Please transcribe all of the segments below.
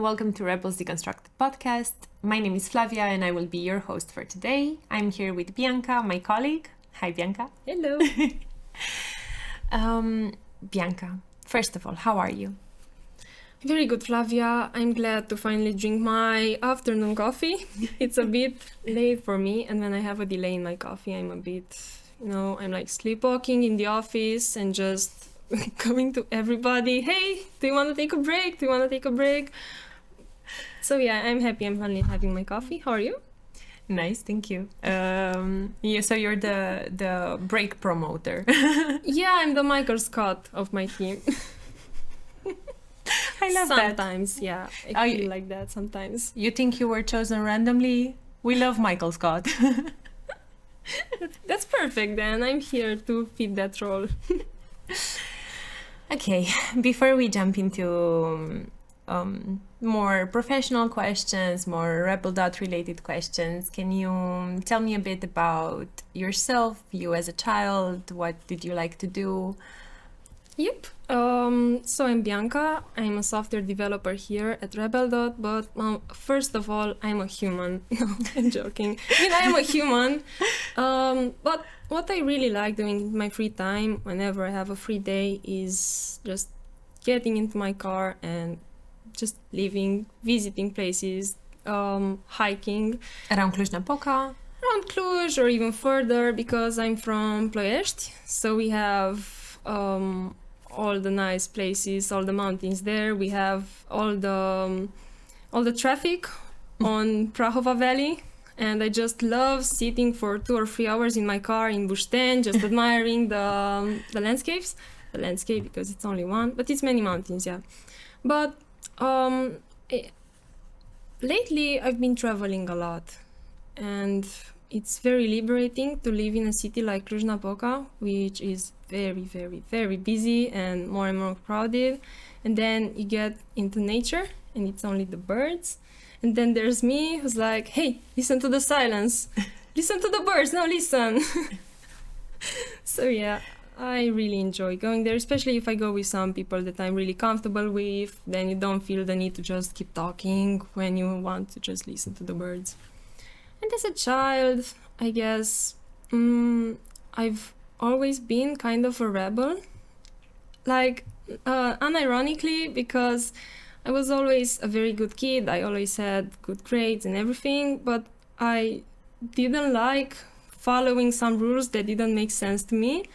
everyone, welcome to Rebels Deconstructed Podcast. My name is Flavia and I will be your host for today. I'm here with Bianca, my colleague. Hi Bianca. Hello. Bianca, first of all, how are you? Very good, Flavia. I'm glad to finally drink my afternoon coffee. It's a bit late for me, and when I have a delay in my coffee, I'm a bit, I'm like sleepwalking in the office and just coming to everybody, hey, do you want to take a break? Do you want to take a break? So yeah, I'm happy I'm finally having my coffee. How are you? Nice, thank you. So you're the break promoter. Yeah, I'm the Michael Scott of my team. I love that. Sometimes, yeah, I feel like that sometimes. You think you were chosen randomly? We love Michael Scott. That's perfect then. I'm here to fit that role. Okay, before we jump into more professional questions, more RebelDot related questions, can you tell me a bit about yourself, you as a child? What did you like to do? Yep. So I'm Bianca. I'm a software developer here at RebelDot, but first of all, I'm a human. No, I'm joking. I am a human. But what I really like doing in my free time, whenever I have a free day, is just getting into my car and just living, visiting places, hiking. Around Cluj-Napoca? Around Cluj or even further, because I'm from Ploiești. So we have all the nice places, all the mountains there. We have all the traffic on Prahova Valley, and I just love sitting for 2 or 3 hours in my car in Bușteni, just admiring the landscapes. The landscape, because it's only one, but it's many mountains, yeah. But lately I've been traveling a lot, and it's very liberating to live in a city like Cluj-Napoca, which is very, very, very busy and more crowded. And then you get into nature and it's only the birds. And then there's me who's like, hey, listen to the silence. Listen to the birds. No, listen. So yeah, I really enjoy going there, especially if I go with some people that I'm really comfortable with. Then you don't feel the need to just keep talking when you want to just listen to the birds. And as a child, I guess I've always been kind of a rebel. Like, unironically, because I was always a very good kid. I always had good grades and everything, but I didn't like following some rules that didn't make sense to me.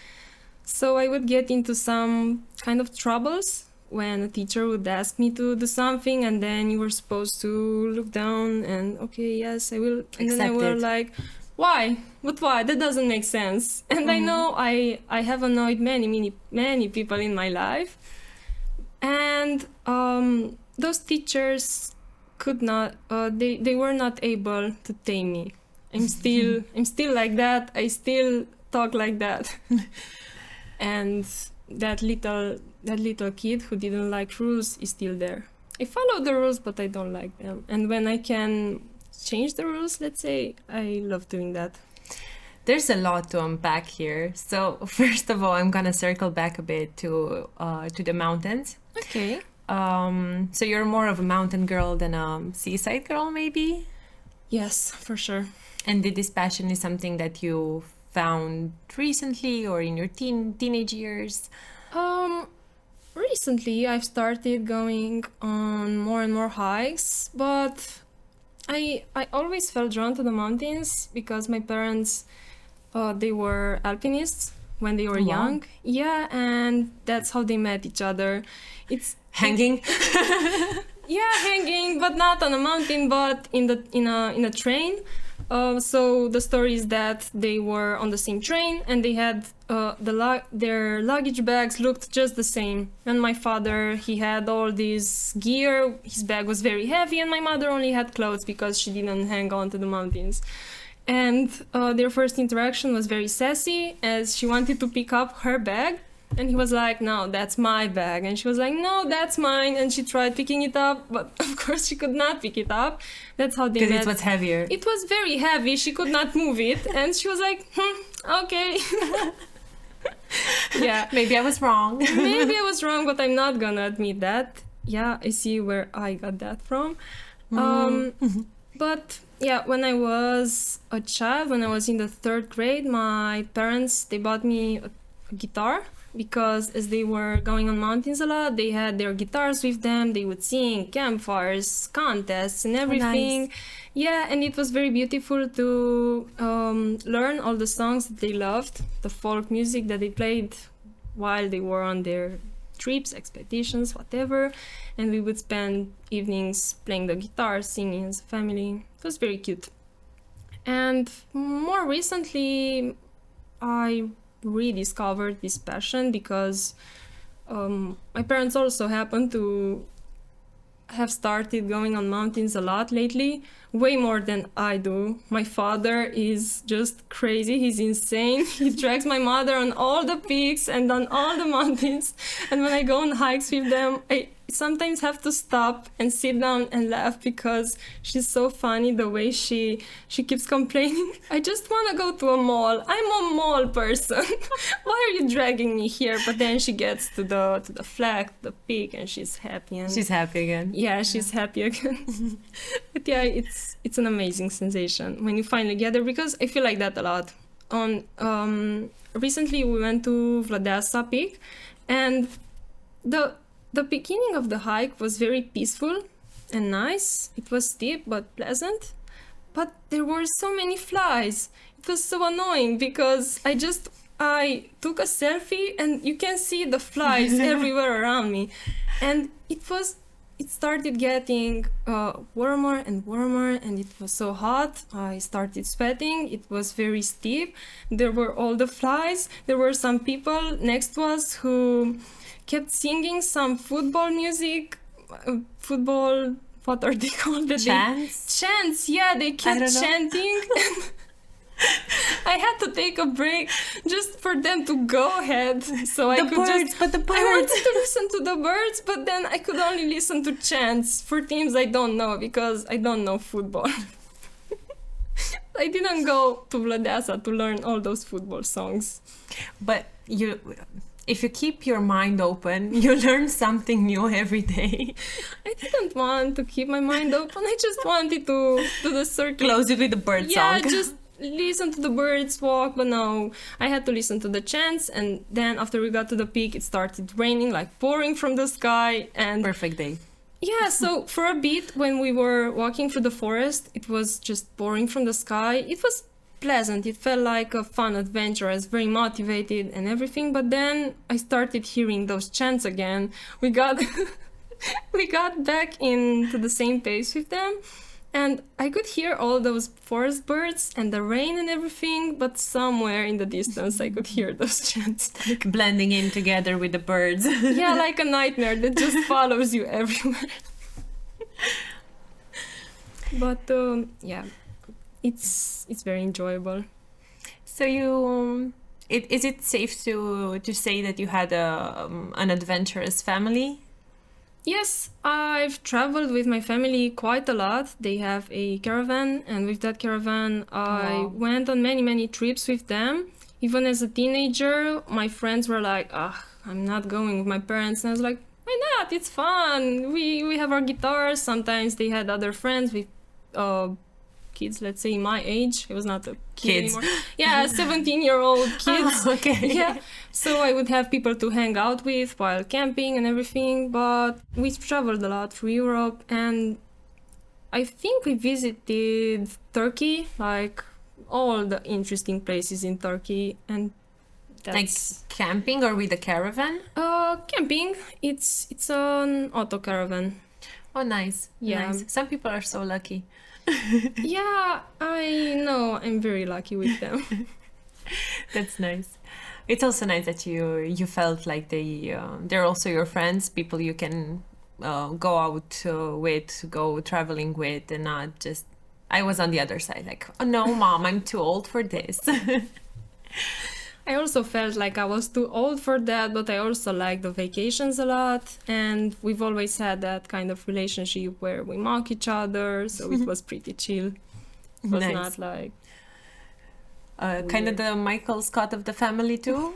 So I would get into some kind of troubles when a teacher would ask me to do something, and then you were supposed to look down and, okay, yes, I will. And then I were like, why? But why? That doesn't make sense. And I know I have annoyed many people in my life. And those teachers could not, they were not able to tame me. I'm still like that. I still talk like that. And that little kid who didn't like rules is still there. I follow the rules, but I don't like them. And when I can change the rules, let's say, I love doing that. There's a lot to unpack here. So first of all, I'm gonna circle back a bit to the mountains. Okay. So you're more of a mountain girl than a seaside girl, maybe? Yes, for sure. And did this passion is something that you found recently or in your teenage years? Recently I've started going on more and more hikes, but I always felt drawn to the mountains because my parents, they were alpinists when they were young. Yeah, and that's how they met each other. It's hanging. Yeah, hanging, but not on a mountain, but in a train. So the story is that they were on the same train and they had their luggage bags looked just the same. And my father, he had all this gear, his bag was very heavy, and my mother only had clothes because she didn't hang on to the mountains. And their first interaction was very sassy, as she wanted to pick up her bag. And he was like, no, that's my bag. And she was like, no, that's mine. And she tried picking it up, but of course she could not pick it up. That's how they met. Because it was heavier. It was very heavy. She could not move it. And she was like, okay. Yeah. Maybe I was wrong. Maybe I was wrong, but I'm not gonna admit that. yeah, I see where I got that from. But yeah, when I was a child, when I was in the 3rd grade, my parents, they bought me a guitar, because as they were going on mountains a lot, they had their guitars with them. They would sing campfires, contests, and everything. Nice. Yeah, and it was very beautiful to learn all the songs that they loved, the folk music that they played while they were on their trips, expeditions, whatever. And we would spend evenings playing the guitar, singing as a family. It was very cute. And more recently, I rediscovered this passion because my parents also happen to have started going on mountains a lot lately, way more than I do. My father is just crazy. He's insane. He drags my mother on all the peaks and on all the mountains. And when I go on hikes with them, I sometimes have to stop and sit down and laugh because she's so funny the way she keeps complaining. I just want to go to a mall. I'm a mall person. Why are you dragging me here? But then she gets to the flag, the peak, and she's happy. And She's happy again. yeah, she's happy again. But yeah, it's an amazing sensation when you finally get there, because I feel like that a lot. On recently we went to Vladasa Peak, and the beginning of the hike was very peaceful and nice. It was steep but pleasant, but there were so many flies. It was so annoying because I took a selfie and you can see the flies everywhere around me, and it started getting warmer and warmer, and it was so hot. I started sweating. It was very steep. There were all the flies. There were some people next to us who kept singing some football music. Football, what are they called? Chants, yeah, they kept chanting. I had to take a break just for them to go ahead, so I wanted to listen to the birds, but then I could only listen to chants for teams I don't know because I don't know football. I didn't go to Vladasa to learn all those football songs. But if you keep your mind open, you learn something new every day. I didn't want to keep my mind open. I just wanted to do the circle. Close it with the bird song. Yeah, just listen to the birds walk, but no, I had to listen to the chants. And then after we got to the peak, it started raining, like pouring from the sky. And perfect day. yeah, so for a bit when we were walking through the forest, it was just pouring from the sky. It was pleasant. It felt like a fun adventure. I was very motivated and everything, but then I started hearing those chants again. We got back into the same pace with them, and I could hear all those forest birds and the rain and everything, but somewhere in the distance I could hear those chants. Blending in together with the birds. Yeah, like a nightmare that just follows you everywhere. But yeah, it's very enjoyable. So is it safe to say that you had an adventurous family? Yes, I've traveled with my family quite a lot. They have a caravan, and with that caravan, I went on many, many trips with them. Even as a teenager, my friends were like, I'm not going with my parents. And I was like, why not? It's fun. We have our guitars. Sometimes they had other friends with kids, let's say my age. I was not a kid anymore. Yeah, 17-year-old kids. Oh, okay. Yeah. So I would have people to hang out with while camping and everything. But we traveled a lot through Europe, and I think we visited Turkey, like all the interesting places in Turkey, and that's like camping or with a caravan? Camping. It's an auto caravan. Oh, nice. Yeah. Nice. Some people are so lucky. Yeah, I know. I'm very lucky with them. That's nice. It's also nice that you felt like they're also your friends, people you can go out with, go traveling with, and not just. I was on the other side, like, oh no, mom, I'm too old for this. I also felt like I was too old for that, but I also like the vacations a lot, and we've always had that kind of relationship where we mock each other, so it was pretty chill. It was not like kind of the Michael Scott of the family too.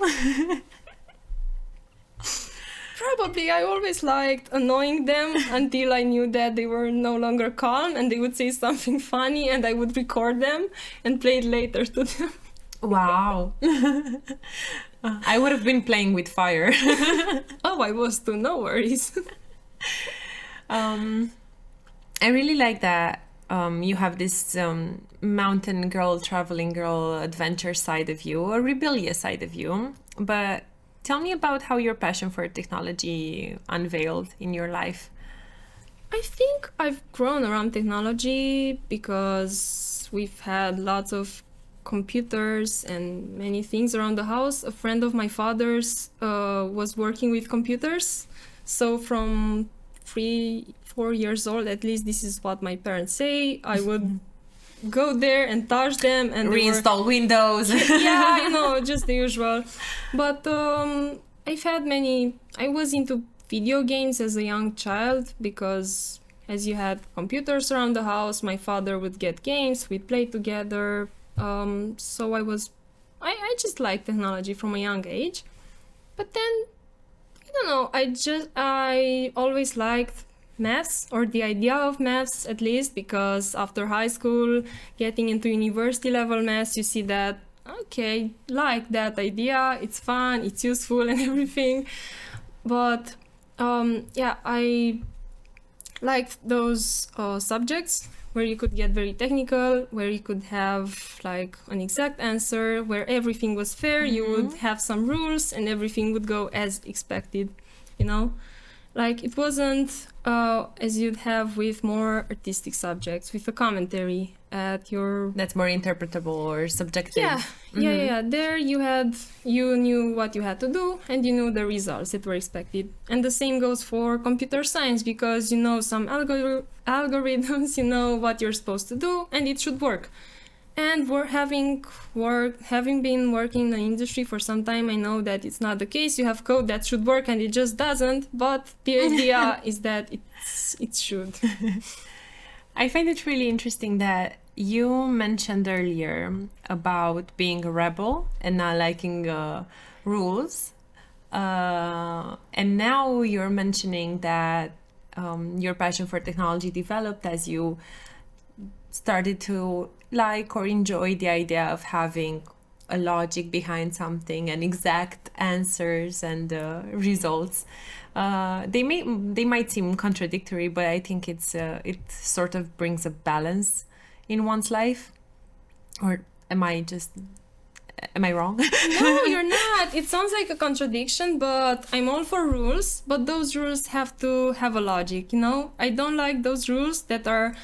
Probably I always liked annoying them until I knew that they were no longer calm and they would say something funny and I would record them and play it later to them. Wow. I would have been playing with fire. Oh, I was too, no worries. I really like that you have this mountain girl, traveling girl, adventure side of you, a rebellious side of you. But tell me about how your passion for technology unveiled in your life. I think I've grown around technology because we've had lots of computers and many things around the house. A friend of my father's was working with computers. So from 3-4 years old, at least this is what my parents say, I would go there and touch them and reinstall Windows. Yeah, just the usual. But I was into video games as a young child because as you had computers around the house, my father would get games, we'd play together. So I just liked technology from a young age. But then, I don't know, I always liked maths, or the idea of maths at least, because after high school, getting into university level maths, you see that, okay, like that idea, it's fun, it's useful and everything. But I liked those subjects where you could get very technical, where you could have like an exact answer, where everything was fair, you would have some rules and everything would go as expected, Like it wasn't as you'd have with more artistic subjects, with a commentary at your... That's more interpretable or subjective. Yeah. There you knew what you had to do and you knew the results that were expected. And the same goes for computer science, because you know some algorithms, you know what you're supposed to do and it should work. And having been working in the industry for some time, I know that it's not the case. You have code that should work and it just doesn't. But the idea is that it should. I find it really interesting that you mentioned earlier about being a rebel and not liking rules. And now you're mentioning that your passion for technology developed as you started to like or enjoy the idea of having a logic behind something and exact answers and results. They might seem contradictory, but I think it sort of brings a balance in one's life. Or am I wrong? No, you're not. It sounds like a contradiction, but I'm all for rules, but those rules have to have a logic, I don't like those rules that are,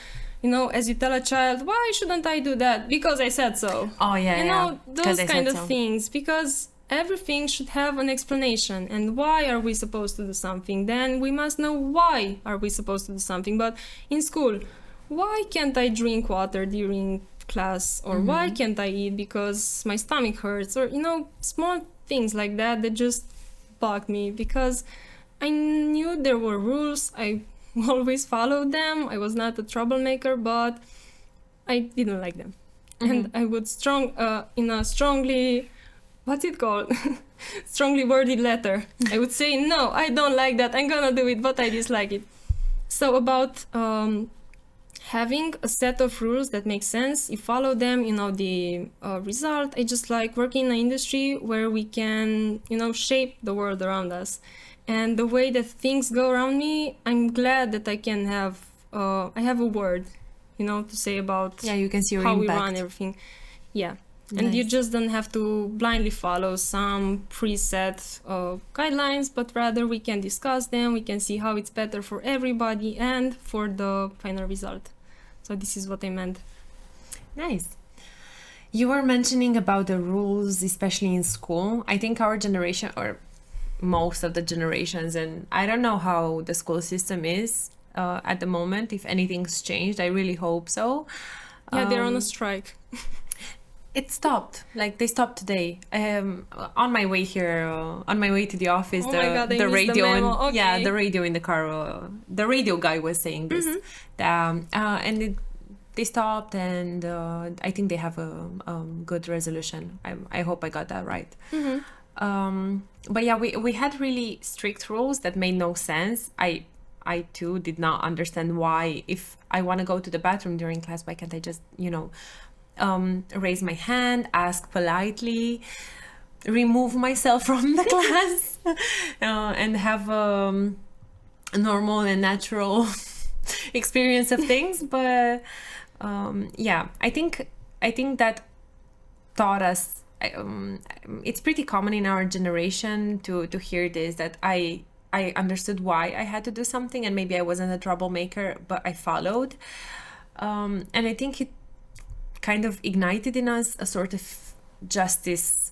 as you tell a child, why shouldn't I do that? Because I said so. Oh, yeah. Those kind of things. Because everything should have an explanation. And why are we supposed to do something? Then we must know why are we supposed to do something. But in school, why can't I drink water during class? Or why can't I eat because my stomach hurts? Or, small things like that just bugged me. Because I knew there were rules. I always followed them. I was not a troublemaker, but I didn't like them. And I would in a strongly, what's it called? strongly worded letter, I would say, no, I don't like that. I'm gonna do it, but I dislike it. So about having a set of rules that make sense, you follow them, the result. I just like working in an industry where we can, shape the world around us. And the way that things go around me, I'm glad that I can have, I have a word, to say about you can see your how impact. we run everything. Yeah. Nice. And you just don't have to blindly follow some preset guidelines, but rather we can discuss them, we can see how it's better for everybody and for the final result. So this is what I meant. Nice. You were mentioning about the rules, especially in school. I think our generation, or most of the generations, and I don't know how the school system is at the moment, if anything's changed. I really hope so. Yeah, they're on a strike. It stopped. Like they stopped today. On my way here, on my way to the office, the radio, the radio in the car. The radio guy was saying this, and they stopped, and I think they have a good resolution. I hope I got that right. But yeah, we had really strict rules that made no sense. I too did not understand why, if I want to go to the bathroom during class, why can't I just, raise my hand, ask politely, remove myself from the class, and have a normal and natural experience of things. But yeah, I think that taught us. It's pretty common in our generation to hear this, that I understood why I had to do something, and maybe I wasn't a troublemaker, but I followed. And I think it kind of ignited in us a sort of justice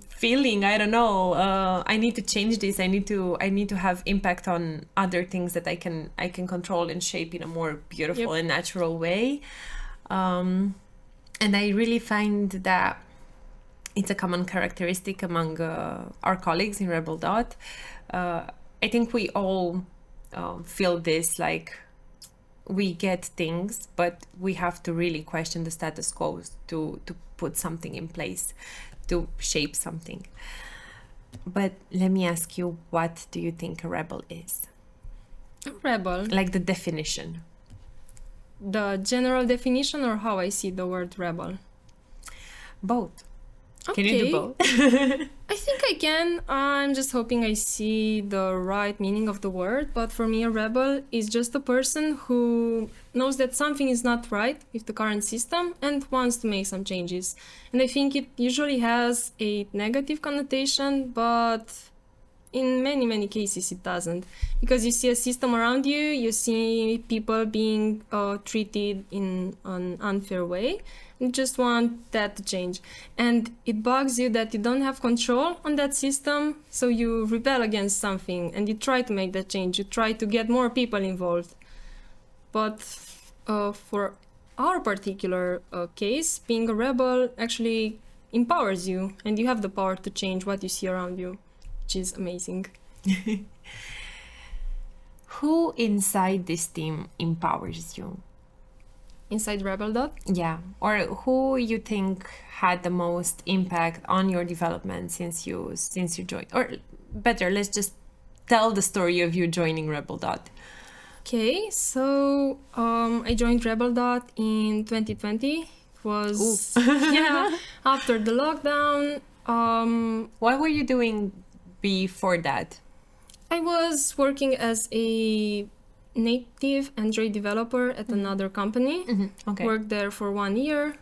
feeling. I don't know. I need to change this. I need to have impact on other things that I can control and shape in a more beautiful and natural way. And I really find that it's a common characteristic among our colleagues in RebelDot. I think we all feel this, like we get things, but we have to really question the status quo to put something in place, to shape something. But let me ask you, what do you think a rebel is? A rebel? Like the definition. The general definition, or how I see the word rebel? Both. Okay. Can you do both? I think I can. I'm just hoping I see the right meaning of the word. But for me, a rebel is just a person who knows that something is not right with the current system and wants to make some changes. And I think it usually has a negative connotation, but in many, many cases it doesn't. Because you see a system around you, you see people being treated in an unfair way. You just want that to change. And it bugs you that you don't have control on that system, so you rebel against something and you try to make that change. You try to get more people involved. But for our particular case, being a rebel actually empowers you, and you have the power to change what you see around you, which is amazing. Who inside this team empowers you? Inside RebelDot? Yeah. Or who you think had the most impact on your development since you joined? Or better, let's just tell the story of you joining RebelDot. Okay, so I joined RebelDot in 2020. It was after the lockdown. What were you doing before that? I was working as a native Android developer at another company. Okay. Worked there for 1 year.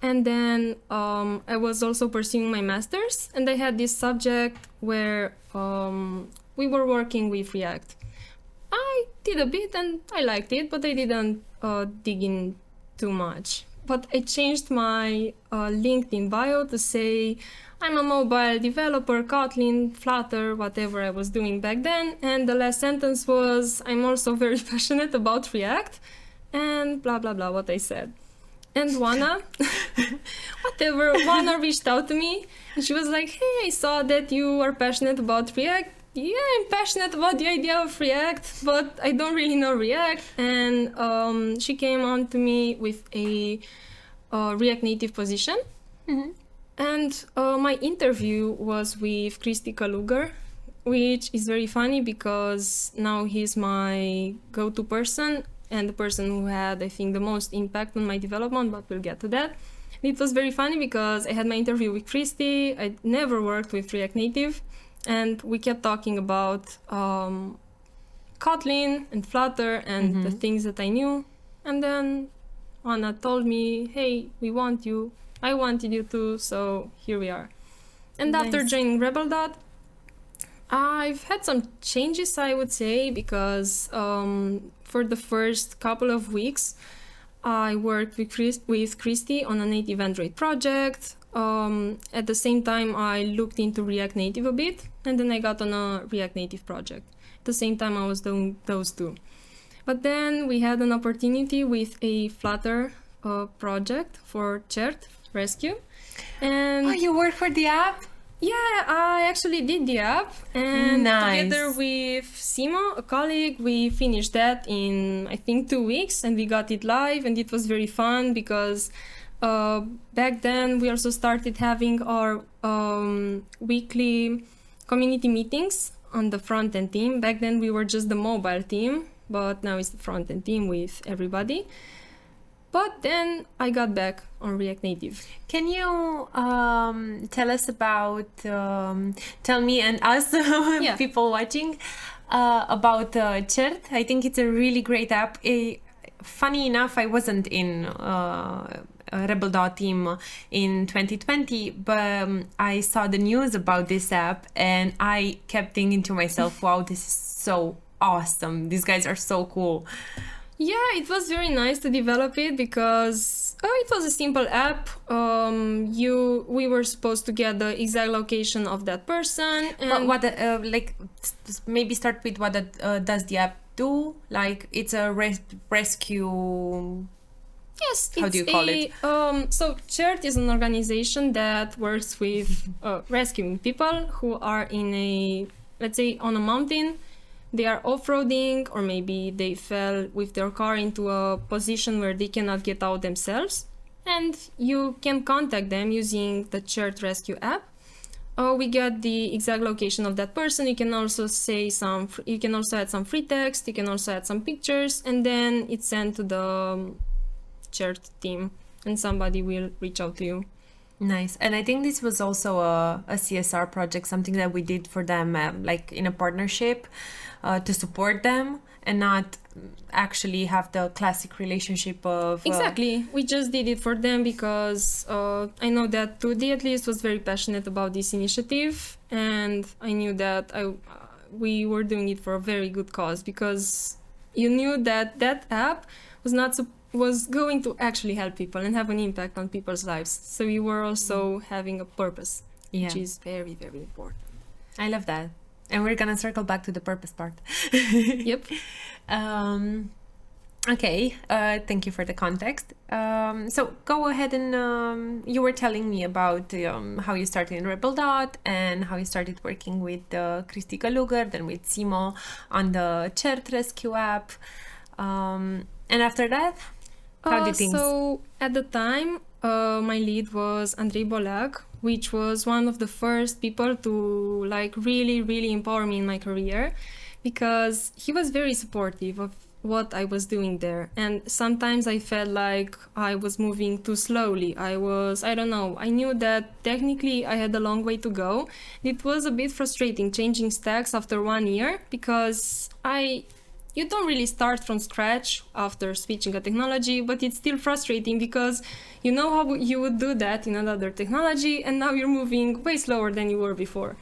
And then I was also pursuing my master's, and I had this subject where we were working with React. I did a bit and I liked it, but I didn't dig in too much. But I changed my LinkedIn bio to say I'm a mobile developer, Kotlin, Flutter, whatever I was doing back then. And the last sentence was, I'm also very passionate about React, and blah, blah, blah, what I said. And Juana reached out to me, and she was like, hey, I saw that you are passionate about React. Yeah, I'm passionate about the idea of React, but I don't really know React. And she came on to me with a React Native position. And my interview was with Kristi Kalugar, which is very funny because now he's my go-to person and the person who had, I think, the most impact on my development, but we'll get to that. It was very funny because I had my interview with Kristi. I never worked with React Native, and we kept talking about Kotlin and Flutter and the things that I knew. And then Anna told me, hey, we want you. I wanted you to, so here we are. And nice. After joining RebelDot, I've had some changes, I would say, because for the first couple of weeks, I worked with Kristi on a native Android project. At the same time, I looked into React Native a bit, and then I got on a React Native project. At the same time, I was doing those two. But then we had an opportunity with a Flutter project for Chert Rescue. And you work for the app? Yeah, I actually did the app, and nice. Together with Simo, a colleague, we finished that in, I think, 2 weeks, and we got it live, and it was very fun because Back then, we also started having our weekly community meetings on the front-end team. Back then, we were just the mobile team, but now it's the front-end team with everybody. But then I got back on React Native. Can you tell us about, tell me and us, people watching, about Chert? I think it's a really great app. Funny enough, I wasn't in RebelDot team in 2020, but I saw the news about this app and I kept thinking to myself, wow, this is so awesome. These guys are so cool. Yeah, it was very nice to develop it because it was a simple app. We were supposed to get the exact location of that person. And Maybe start with what does the app do? Like, it's a rescue. Yes, how do you call it? So Chert is an organization that works with rescuing people who are let's say, on a mountain. They are off-roading, or maybe they fell with their car into a position where they cannot get out themselves. And you can contact them using the Chert Rescue app. We get the exact location of that person. You can also you can also add some free text. You can also add some pictures, and then it's sent to the Chert team, and somebody will reach out to you. Nice. And I think this was also a CSR project, something that we did for them, like in a partnership, to support them and not actually have the classic relationship of... Exactly. We just did it for them because I know that Tudi at least was very passionate about this initiative, and I knew that we were doing it for a very good cause, because you knew that that app was going to actually help people and have an impact on people's lives. So you were also having a purpose, which is very, very important. I love that. And we're going to circle back to the purpose part. Yep. Okay. Thank you for the context. So go ahead and you were telling me about how you started in RebelDot and how you started working with Kristika Luger, then with Simo on the Chert Rescue app. And after that, how did things... So at the time, my lead was Andrei Bolag, which was one of the first people to really, really empower me in my career, because he was very supportive of what I was doing there. And sometimes I felt like I was moving too slowly. I knew that technically I had a long way to go. It was a bit frustrating changing stacks after 1 year, because you don't really start from scratch after switching a technology, but it's still frustrating because you know how you would do that in another technology, and now you're moving way slower than you were before.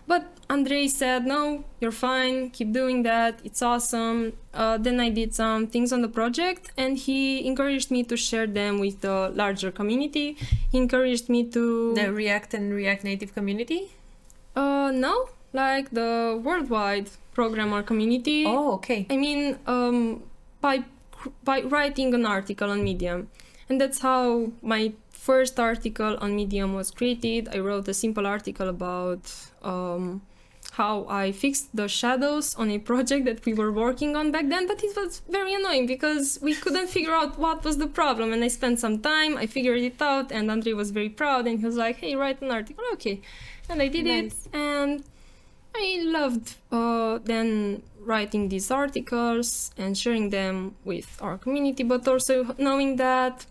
But Andrei said, no, you're fine, keep doing that, it's awesome. Then I did some things on the project, and he encouraged me to share them with the larger community. He encouraged me to... The React and React Native community? No, like the worldwide programmer community. Oh, okay. I mean, by writing an article on Medium. And that's how my first article on Medium was created. I wrote a simple article about how I fixed the shadows on a project that we were working on back then, but it was very annoying because we couldn't figure out what was the problem. And I spent some time, I figured it out, and Andrei was very proud, and he was like, hey, write an article. Okay. And I did it, and I loved then writing these articles and sharing them with our community, but also knowing that,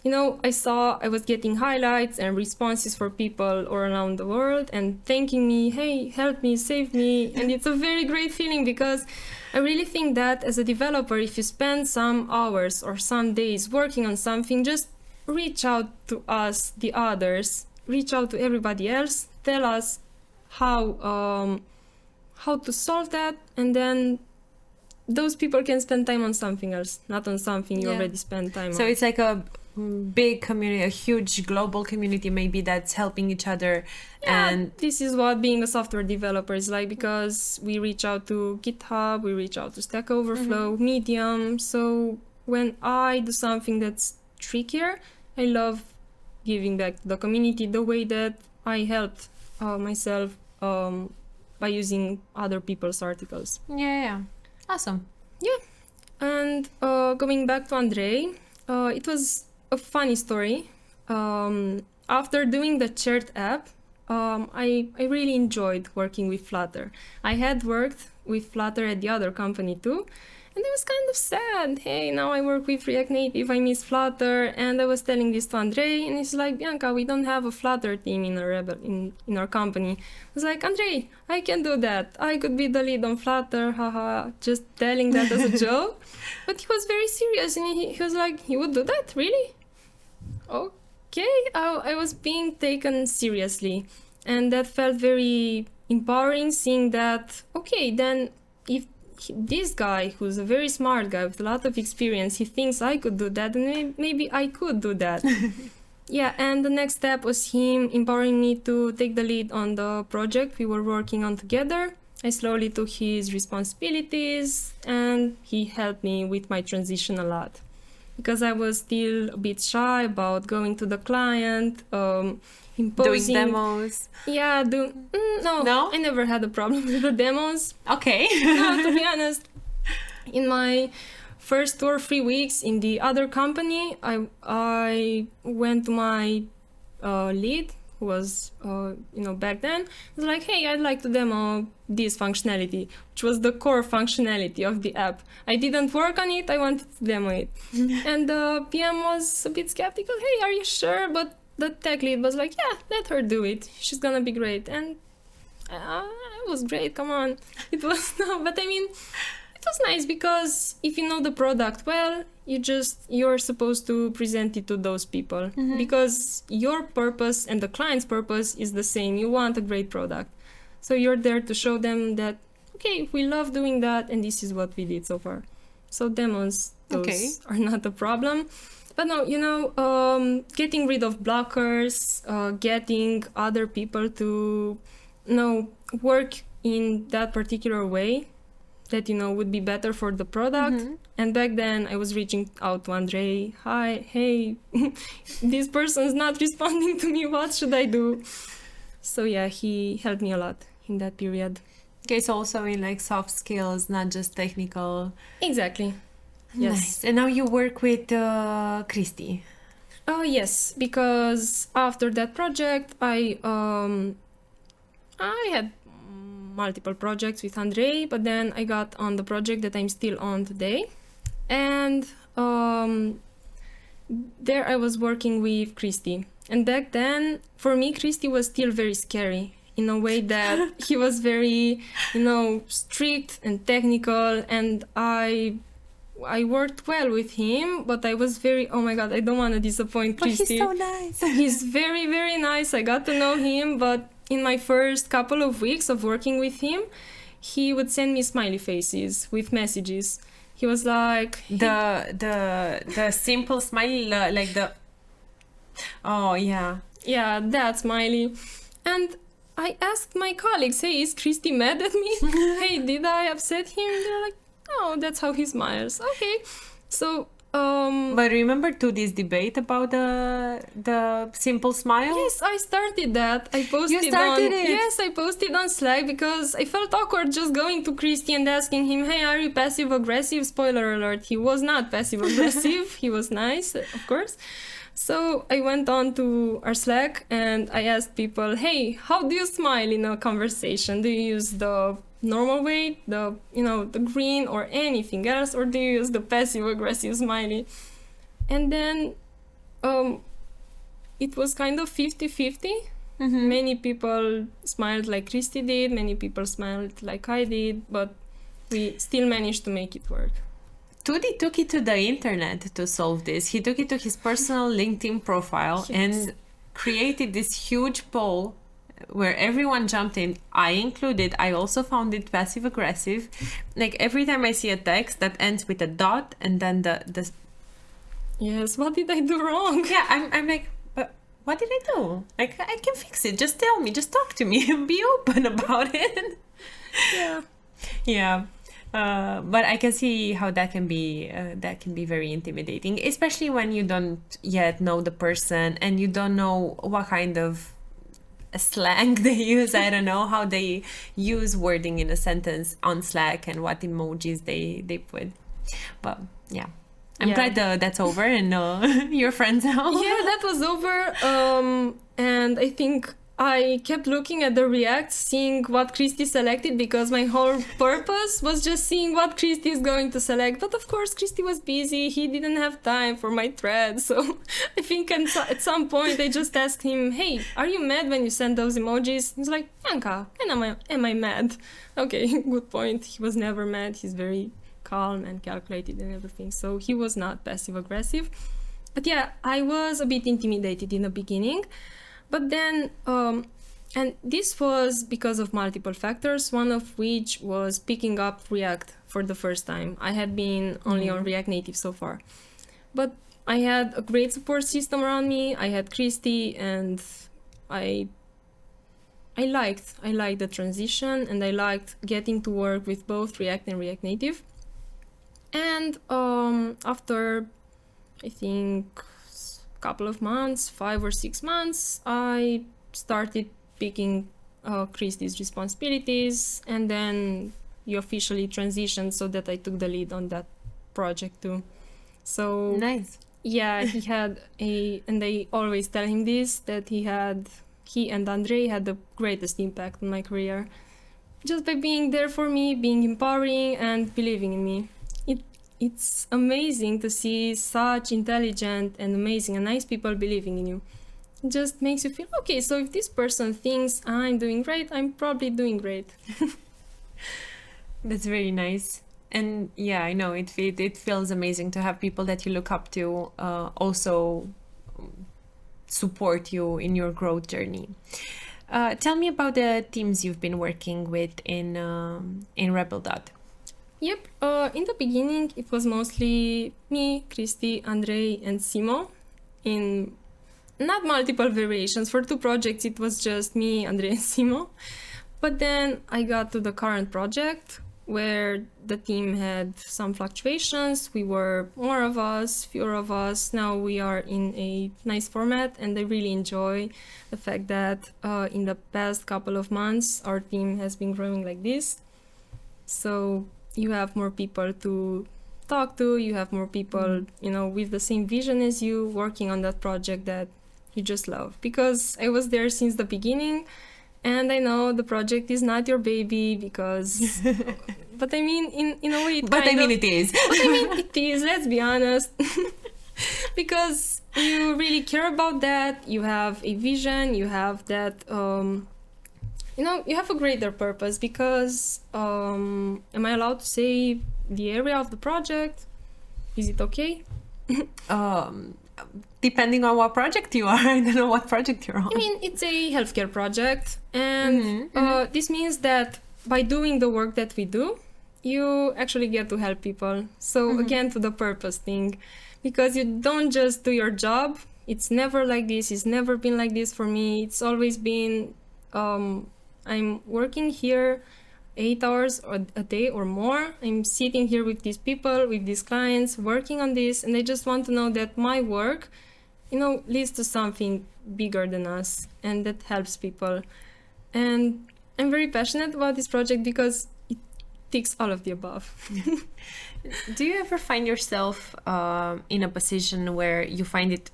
I was getting highlights and responses for people all around the world and thanking me, hey, help me, save me. And it's a very great feeling, because I really think that as a developer, if you spend some hours or some days working on something, just reach out to us, the others, reach out to everybody else, tell us how to solve that, and then those people can spend time on something else, not on something you already spent time on. So it's like a big community, a huge global community maybe, that's helping each other. Yeah, and this is what being a software developer is like, because we reach out to GitHub, we reach out to Stack Overflow, Medium. So when I do something that's trickier, I love giving back to the community the way that I helped myself by using other people's articles. Yeah. Awesome. Yeah. And going back to Andrei, it was a funny story. after doing the Chart app, I really enjoyed working with Flutter. I had worked with Flutter at the other company too, and it was kind of sad. Hey, now I work with React Native, I miss Flutter, and I was telling this to Andrei, and he's like, Bianca, we don't have a Flutter team in our company. I was like, Andrei, I can do that. I could be the lead on Flutter, haha, just telling that as a joke. But he was very serious, and he was like, you would do that, really? Okay, I was being taken seriously, and that felt very empowering, seeing that, okay, then if this guy, who's a very smart guy with a lot of experience, he thinks I could do that, and maybe I could do that. Yeah, and the next step was him empowering me to take the lead on the project we were working on together. I slowly took his responsibilities, and he helped me with my transition a lot. Because I was still a bit shy about going to the client, imposing... Doing demos? Yeah, no, I never had a problem with the demos. Okay. No, to be honest, in my first 2 or 3 weeks in the other company, I went to my lead, who was, back then. I was like, hey, I'd like to demo this functionality, which was the core functionality of the app. I didn't work on it, I wanted to demo it. And the PM was a bit skeptical, hey, are you sure? But the tech lead was like, yeah, let her do it. She's gonna be great. And it was great, come on. It was, no, but I mean, it was nice because if you know the product well, you're supposed to present it to those people, because your purpose and the client's purpose is the same. You want a great product. So you're there to show them that, okay, we love doing that, and this is what we did so far. So demos, those are not a problem. But no, getting rid of blockers, getting other people to, work in that particular way that, would be better for the product. And back then I was reaching out to Andrei, hi, hey, this person's not responding to me, what should I do? So yeah, he helped me a lot in that period. Okay, so also in like soft skills, not just technical. Exactly. Yes. Nice. And now you work with Christy. Oh yes, because after that project, I had multiple projects with Andrei, but then I got on the project that I'm still on today, and there I was working with Christy. And back then, for me, Christy was still very scary in a way that he was very, strict and technical, and I worked well with him, but I was very, oh my god, I don't want to disappoint Christy. But he's so nice. He's very, very nice. I got to know him, but in my first couple of weeks of working with him, he would send me smiley faces with messages. He was like... The simple smiley, like the... Oh, yeah. Yeah, that smiley. And I asked my colleagues, hey, is Christy mad at me? Hey, did I upset him? They're like, no, that's how he smiles. Okay. So... But remember to this debate about the simple smile? Yes, I started that. I posted You started it? Yes, I posted on Slack because I felt awkward just going to Christy and asking him, hey, are you passive aggressive? Spoiler alert, he was not passive aggressive. He was nice, of course. So I went on to our Slack and I asked people, hey, how do you smile in a conversation? Do you use the normal way, the green or anything else, or do you use the passive aggressive smiley? And then it was kind of 50-50. Many people smiled like Christy did, many people smiled like I did, but we still managed to make it work. Tudi took it to the internet to solve this. He took it to his personal LinkedIn profile and created this huge poll where everyone jumped in, I included. I also found it passive aggressive. Like every time I see a text that ends with a dot and then the Yes, what did I do wrong? Yeah, I'm like, but what did I do? Like, I can fix it. Just tell me, just talk to me and be open about it. Yeah. But I can see how that can be very intimidating, especially when you don't yet know the person and you don't know what kind of slang they use. I don't know how they use wording in a sentence on Slack and what emojis they put. But yeah, I'm glad that's over and you're friends now. Yeah, that was over. And I think I kept looking at the React, seeing what Christy selected, because my whole purpose was just seeing what Christy is going to select. But of course, Christy was busy. He didn't have time for my thread. So I think at some point I just asked him, hey, are you mad when you send those emojis? He's like, Bianca, when am I mad? Okay, good point. He was never mad. He's very calm and calculated and everything. So he was not passive aggressive. But yeah, I was a bit intimidated in the beginning. But then, and this was because of multiple factors, one of which was picking up React for the first time. I had been only on React Native so far. But I had a great support system around me. I had Christy, and I liked the transition, and I liked getting to work with both React and React Native. And after, I think, couple of months, 5 or 6 months, I started picking Christy's responsibilities, and then you officially transitioned so that I took the lead on that project too. So nice. Yeah, he had and I always tell him this, that he and Andrei had the greatest impact on my career, just by being there for me, being empowering and believing in me. It's amazing to see such intelligent and amazing and nice people believing in you. It just makes you feel, okay, so if this person thinks I'm doing great, I'm probably doing great. That's very nice. And yeah, I know it feels amazing to have people that you look up to also support you in your growth journey. Tell me about the teams you've been working with in RebelDot. Yep, in the beginning it was mostly me, Christy, Andrei and Simo, in not multiple variations. For 2 projects it was just me, Andrei and Simo. But then I got to the current project where the team had some fluctuations. We were more of us, fewer of us. Now we are in a nice format, and I really enjoy the fact that in the past couple of months our team has been growing like this. So you have more people to talk to, you have more people, with the same vision as you, working on that project that you just love. Because I was there since the beginning, and I know the project is not your baby, because but I mean in a way it is. But I mean it is, let's be honest. Because you really care about that, you have a vision, you have that you have a greater purpose. Because am I allowed to say the area of the project? Is it okay? Depending on what project you are. I don't know what project you're on. I mean, it's a healthcare project, and this means that by doing the work that we do, you actually get to help people. So again, to the purpose thing, because you don't just do your job. It's never like this. It's never been like this for me. It's always been I'm working here 8 hours a day or more. I'm sitting here with these people, with these clients, working on this, and I just want to know that my work, leads to something bigger than us, and that helps people. And I'm very passionate about this project because it ticks all of the above. Do you ever find yourself in a position where you find it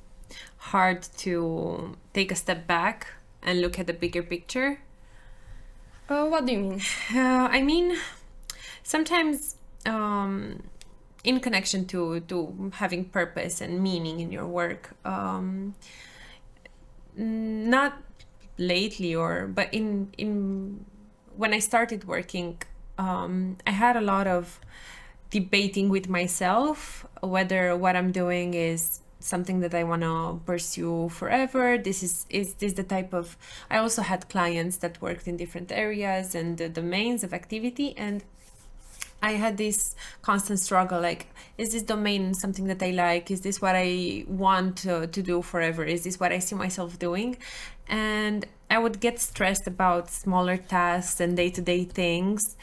hard to take a step back and look at the bigger picture? What do you mean? I mean, sometimes in connection to having purpose and meaning in your work, not lately but in when I started working, I had a lot of debating with myself whether what I'm doing is something that I want to pursue forever. Is this the type of... I also had clients that worked in different areas and the domains of activity, and I had this constant struggle, like, is this domain something that I like? Is this what I want to do forever? Is this what I see myself doing? And I would get stressed about smaller tasks and day-to-day things,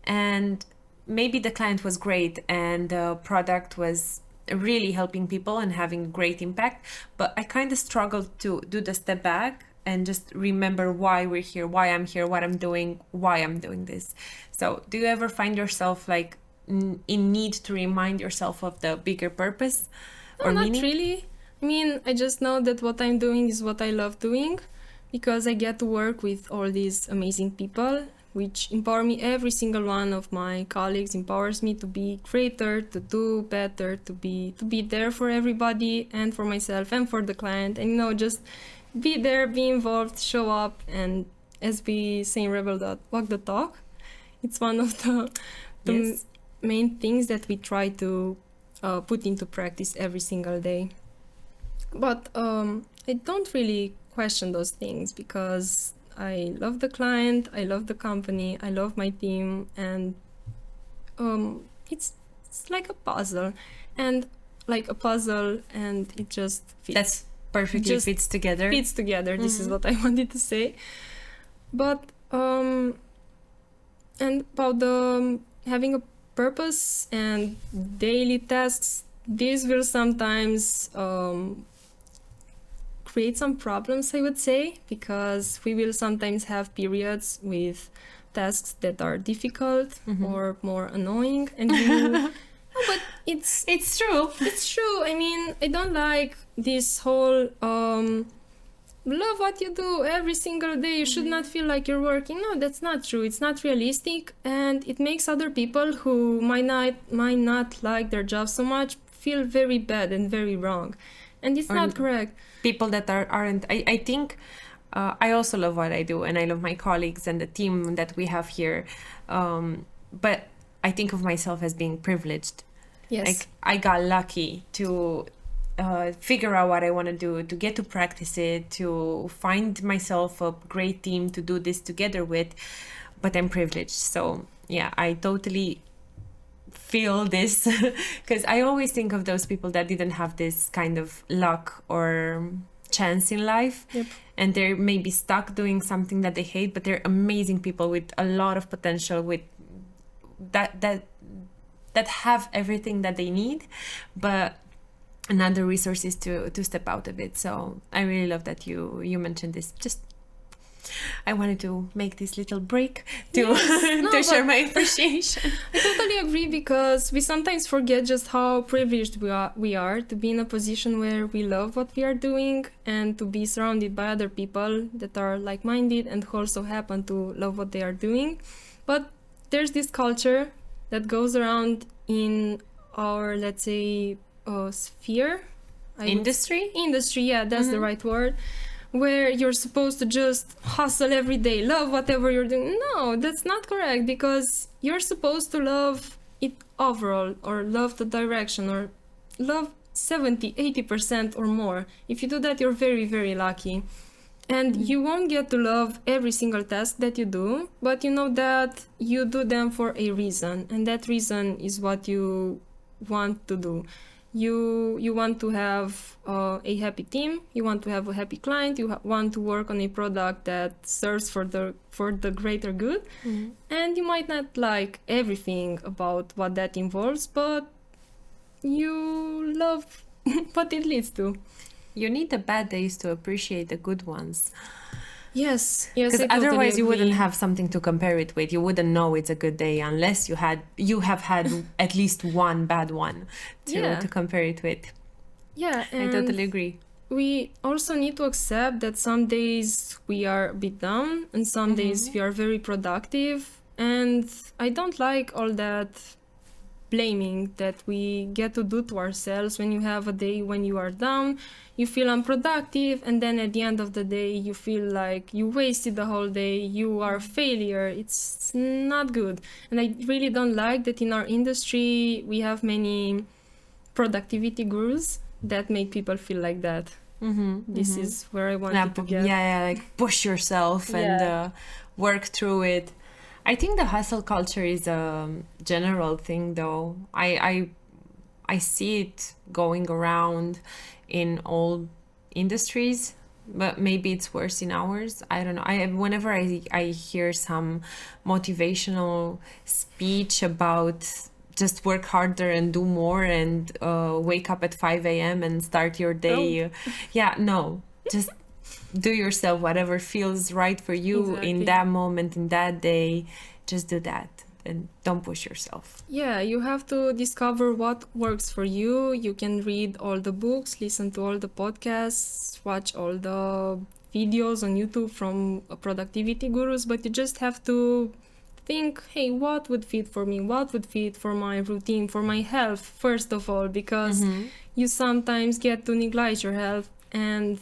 and maybe the client was great and the product was really helping people and having great impact, but I kind of struggled to do the step back and just remember why we're here, why I'm here, what I'm doing, why I'm doing this. So do you ever find yourself like in need to remind yourself of the bigger purpose or not meaning? really. I mean, I just know that what I'm doing is what I love doing, because I get to work with all these amazing people, which empower me. Every single one of my colleagues empowers me to be greater, to do better, to be there for everybody and for myself and for the client, and just be there, be involved, show up, and as we say in RebelDot, walk the talk. It's one of the Yes. main things that we try to put into practice every single day. But I don't really question those things, because I love the client, I love the company, I love my team, and it's like a puzzle, and it just fits. That's perfectly Just fits together. Fits together. This is what I wanted to say. But and about the having a purpose and daily tasks, these will sometimes create some problems, I would say, because we will sometimes have periods with tasks that are difficult or more annoying, and no, but it's true. It's true. I mean, I don't like this whole love what you do every single day. You should not feel like you're working. No, that's not true. It's not realistic, and it makes other people who might not like their job so much feel very bad and very wrong, and it's not correct. People that aren't. I think I also love what I do, and I love my colleagues and the team that we have here. But I think of myself as being privileged. Yes. Like, I got lucky to figure out what I want to do, to get to practice it, to find myself a great team to do this together with. But I'm privileged. So yeah, I totally feel this, because I always think of those people that didn't have this kind of luck or chance in life. Yep. And they're maybe stuck doing something that they hate, but they're amazing people with a lot of potential, with that have everything that they need, but another resources to step out of it. So I really love that you mentioned this. Just I wanted to make this little break to to share my appreciation. I totally agree, because we sometimes forget just how privileged we are to be in a position where we love what we are doing, and to be surrounded by other people that are like-minded and who also happen to love what they are doing. But there's this culture that goes around in our, let's say, sphere. Industry, yeah, that's the right word, where you're supposed to just hustle every day, love whatever you're doing. No, that's not correct, because you're supposed to love it overall, or love the direction, or love 70-80% or more. If you do that, you're very, very lucky. And you won't get to love every single task that you do, but you know that you do them for a reason, and that reason is what you want to do. You want to have a happy team, you want to have a happy client, you want to work on a product that serves for the greater good, and you might not like everything about what that involves, but you love what it leads to. you need the bad days to appreciate the good ones. Yes, Because I totally otherwise you wouldn't agree. have something to compare it with. You wouldn't know it's a good day unless you have had at least one bad one to compare it with. Yeah, I and totally agree. we also need to accept that some days we are a bit down, and some days we are very productive. And I don't like all that blaming that we get to do to ourselves. When you have a day when you are down, you feel unproductive, and then at the end of the day you feel like you wasted the whole day, you are a failure. It's not good. And I really don't like that in our industry we have many productivity gurus that make people feel like that. This is where I wanted to get. Like push yourself and work through it. I think the hustle culture is a general thing, though. I see it going around in all industries, but maybe it's worse in ours. I don't know. Whenever I hear some motivational speech about just work harder and do more and wake up at 5 a.m. and start your day. Just do yourself whatever feels right for you in that moment, in that day. Just do that. and don't push yourself. Yeah, you have to discover what works for you. You can read all the books, listen to all the podcasts, watch all the videos on YouTube from productivity gurus, but you just have to think, hey, what would fit for me? What would fit for my routine, for my health, first of all, because you sometimes get to neglect your health, and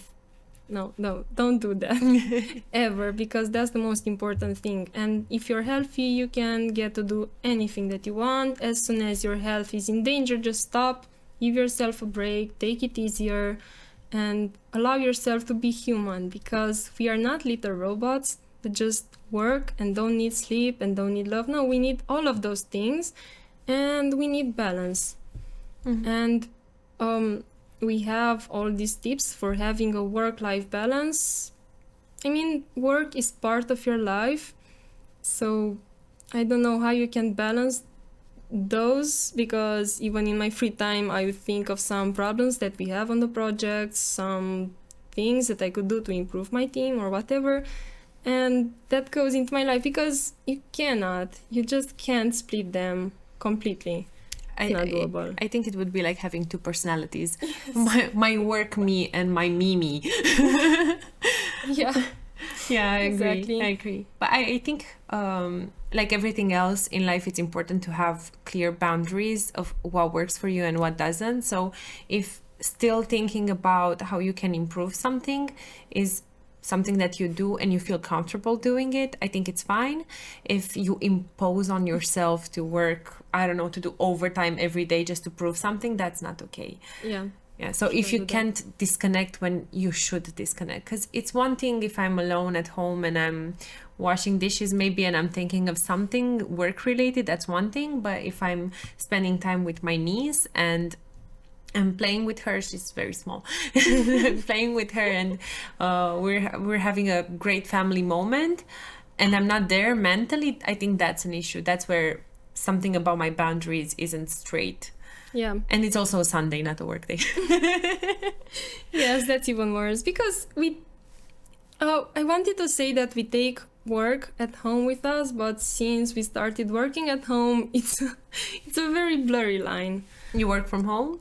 no, don't do that ever, because that's the most important thing. And if you're healthy, you can get to do anything that you want. As soon as your health is in danger, just stop, give yourself a break, take it easier, and allow yourself to be human, because we are not little robots that just work and don't need sleep and don't need love. No, we need all of those things, and we need balance. And we have all these tips for having a work-life balance. I mean, work is part of your life, so I don't know how you can balance those, because even in my free time I would think of some problems that we have on the project, some things that I could do to improve my team or whatever, and that goes into my life, because you just can't split them completely. It's not doable. I think it would be like having two personalities. Yes. My work me and my me. Yeah. Yeah, I agree. Exactly. I agree. But I think like everything else in life, it's important to have clear boundaries of what works for you and what doesn't. So if still thinking about how you can improve something is something that you do and you feel comfortable doing it, I think it's fine. If you impose on yourself to work, I don't know, to do overtime every day just to prove something, that's not okay. Yeah, so if you can't disconnect when you should disconnect, because it's one thing if I'm alone at home and I'm washing dishes maybe and I'm thinking of something work related, that's one thing. But if I'm spending time with my niece and I'm playing with her, she's very small, I'm playing with her and we're having a great family moment and I'm not there mentally, I think that's an issue. That's where something about my boundaries isn't straight. Yeah. And it's also a Sunday, not a work day. Yes, that's even worse, because I wanted to say that we take work at home with us, but since we started working at home, it's a very blurry line. You work from home?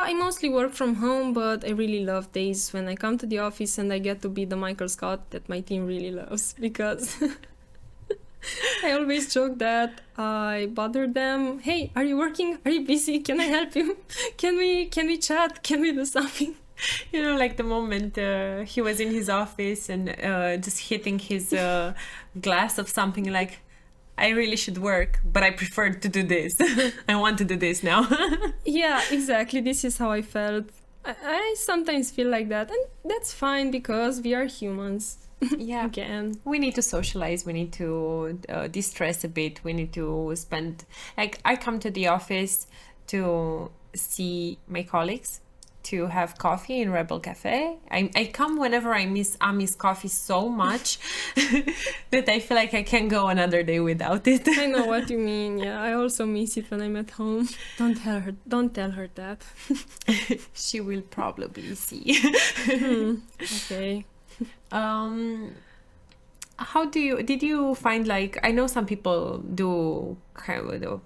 I mostly work from home, but I really love days when I come to the office and I get to be the Michael Scott that my team really loves, because I always joke that I bother them. Hey, are you working? Are you busy? Can I help you? Can we chat? Can we do something? You know, like the moment he was in his office and just hitting his glass of something, like, I really should work, but I prefer to do this. I want to do this now. Yeah, exactly. This is how I felt. I sometimes feel like that, and that's fine, because we are humans. Yeah. Again. We need to socialize. We need to distress a bit. We need to spend... Like, I come to the office to see my colleagues, to have coffee in Rebel Cafe. I come whenever I miss Ami's coffee so much that I feel like I can't go another day without it. I know what you mean. Yeah, I also miss it when I'm at home. Don't tell her that. She will probably see. Okay. How did you find, like, I know some people do kind of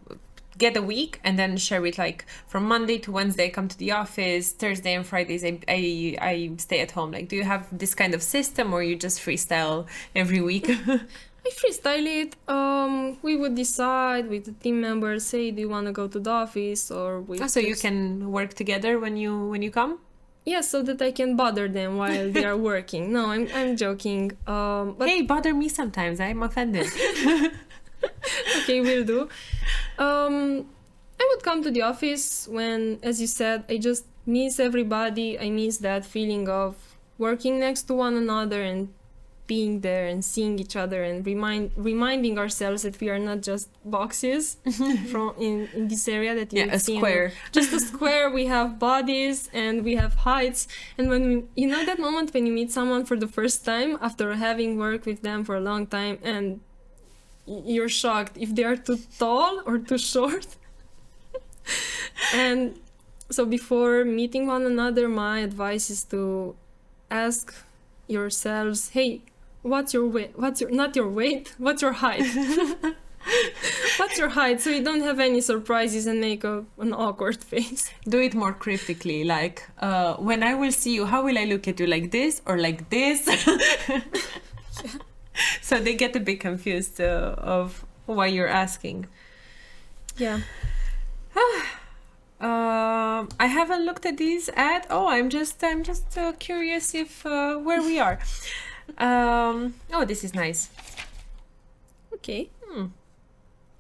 get a week and then share it, like from Monday to Wednesday I come to the office, Thursday and Fridays I stay at home. Like, do you have this kind of system, or you just freestyle every week? I freestyle it. We would decide with the team members, say, do you want to go to the office, or we so you can work together when you come? Yeah, so that I can bother them while they are working. No, I'm joking. But hey, bother me sometimes. I'm offended. Okay, will do. I would come to the office when, as you said, I just miss everybody. I miss that feeling of working next to one another and being there and seeing each other and reminding ourselves that we are not just boxes from in this area that you a square. Just a square. We have bodies and we have heights. And when you know that moment when you meet someone for the first time after having worked with them for a long time, and you're shocked if they are too tall or too short. And so before meeting one another, my advice is to ask yourselves, hey, what's your weight? What's your, not your weight, what's your height? What's your height? So you don't have any surprises and make an awkward face. Do it more cryptically, like, when I will see you, how will I look at you? Like this or like this? So they get a bit confused of why you're asking. Yeah. I haven't looked at these at. Oh, I'm just curious if where we are. Oh, this is nice. Okay.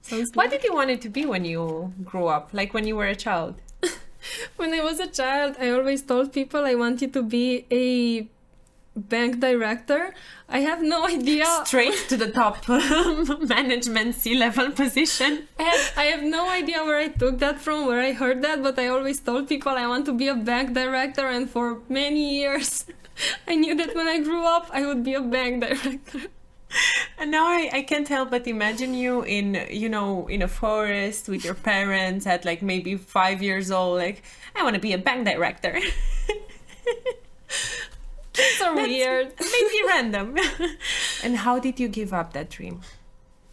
Sounds what did you want it to be when you grew up? Like when you were a child? When I was a child, I always told people I wanted to be a bank director. I have no idea. Straight to the top management C-level position. And I have no idea where I took that from, where I heard that, but I always told people I want to be a bank director, and for many years I knew that when I grew up I would be a bank director. And now I can't help but imagine you in a forest with your parents at like maybe 5 years old, like, I want to be a bank director. Kids are weird. Maybe random. And how did you give up that dream?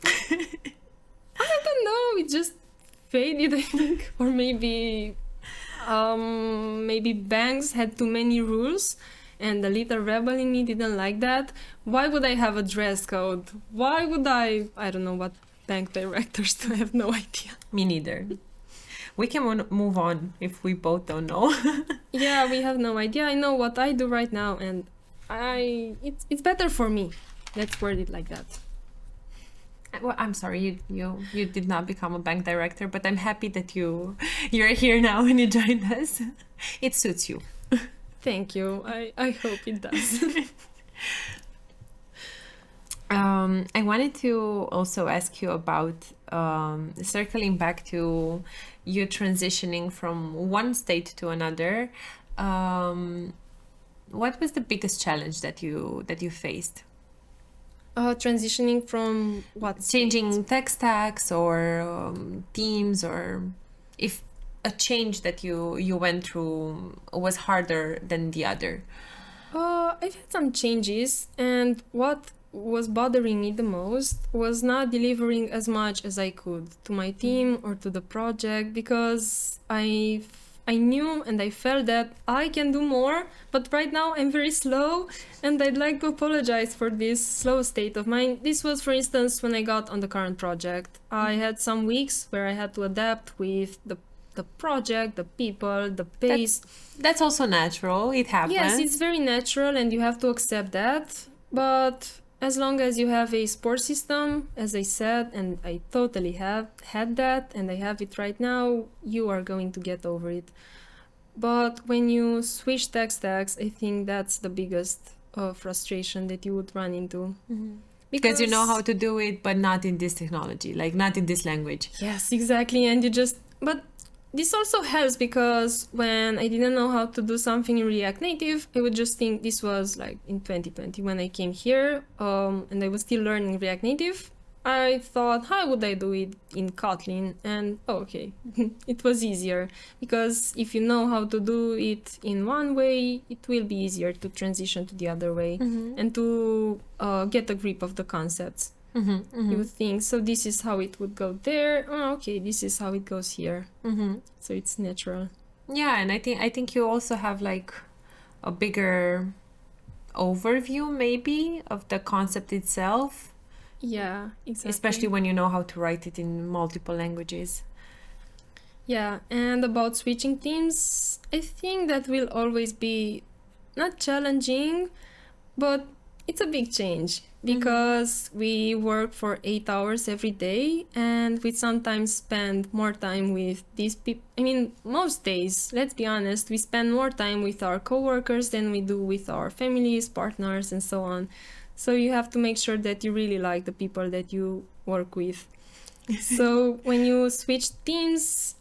I don't know, it just faded, I think. Or maybe banks had too many rules, and the little rebel in me didn't like that. Why would I have a dress code? Why would I don't know what bank directors do. I have no idea. Me neither. We can move on if we both don't know. Yeah, we have no idea. I know what I do right now, and it's better for me. Let's word it like that. Well, I'm sorry you did not become a bank director, but I'm happy that you're here now and you joined us. It suits you. Thank you. I hope it does. I wanted to also ask you about circling back to you transitioning from one state to another. What was the biggest challenge that you faced? Transitioning from what? Changing tech stacks or teams, or if a change that you went through was harder than the other. I've had some changes, and what was bothering me the most was not delivering as much as I could to my team or to the project, because I knew and I felt that I can do more, but right now I'm very slow, and I'd like to apologize for this slow state of mind. This was, for instance, when I got on the current project. I had some weeks where I had to adapt with the project, the people, the pace. That's also natural. It happens. Yes, it's very natural, and you have to accept that. But as long as you have a support system, as I said, and I totally have had that, and I have it right now, you are going to get over it. But when you switch tech stacks, I think that's the biggest frustration that you would run into. Mm-hmm. Because you know how to do it, but not in this technology, like not in this language. Yes, exactly. And but this also helps, because when I didn't know how to do something in React Native, I would just think, this was like in 2020 when I came here, and I was still learning React Native. I thought, how would I do it in Kotlin? And okay, it was easier, because if you know how to do it in one way, it will be easier to transition to the other way, and to get a grip of the concepts. You would think, so this is how it would go there. Oh, okay, this is how it goes here. So it's natural. Yeah, and I think you also have like a bigger overview maybe of the concept itself. Yeah, exactly. Especially when you know how to write it in multiple languages. Yeah, and about switching teams, I think that will always be not challenging, but it's a big change, because we work for 8 hours every day, and we sometimes spend more time with these people. I mean, most days, let's be honest, we spend more time with our coworkers than we do with our families, partners, and so on. So you have to make sure that you really like the people that you work with. So when you switch teams,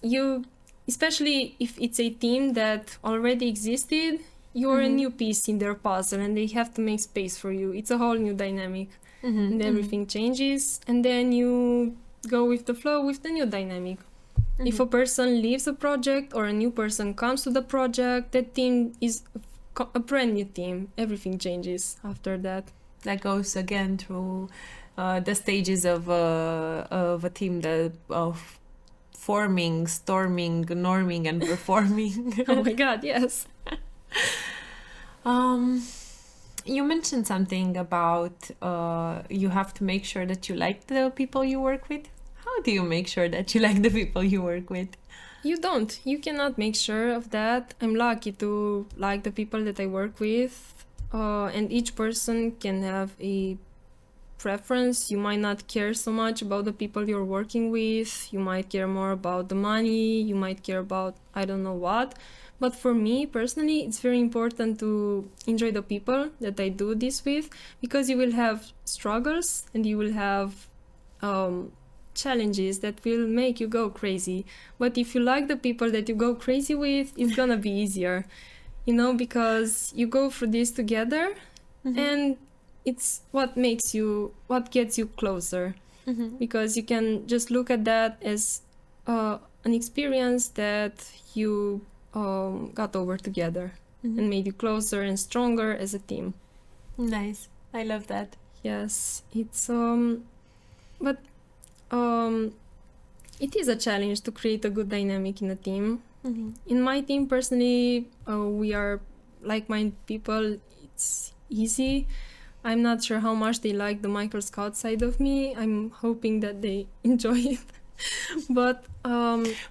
especially if it's a team that already existed, you're a new piece in their puzzle, and they have to make space for you. It's a whole new dynamic, and everything changes, and then you go with the flow with the new dynamic. If a person leaves a project or a new person comes to the project, that team is a brand new team. Everything changes after that. That goes again through the stages of a team, of forming, storming, norming, and performing. Oh my God, yes. You mentioned something about you have to make sure that you like the people you work with. How do you make sure that you like the people you work with? You don't. You cannot make sure of that. I'm lucky to like the people that I work with, and each person can have a preference. You might not care so much about the people you're working with. You might care more about the money. You might care about I don't know what. But for me personally, it's very important to enjoy the people that I do this with, because you will have struggles and you will have challenges that will make you go crazy. But if you like the people that you go crazy with, it's gonna be easier, because you go through this together, and it's what gets you closer, because you can just look at that as an experience that you got over together and made you closer and stronger as a team. Nice. I love that. Yes, it's but it is a challenge to create a good dynamic in a team. In my team personally, we are like-minded people. It's easy. I'm not sure how much they like the Michael Scott side of me. I'm hoping that they enjoy it. But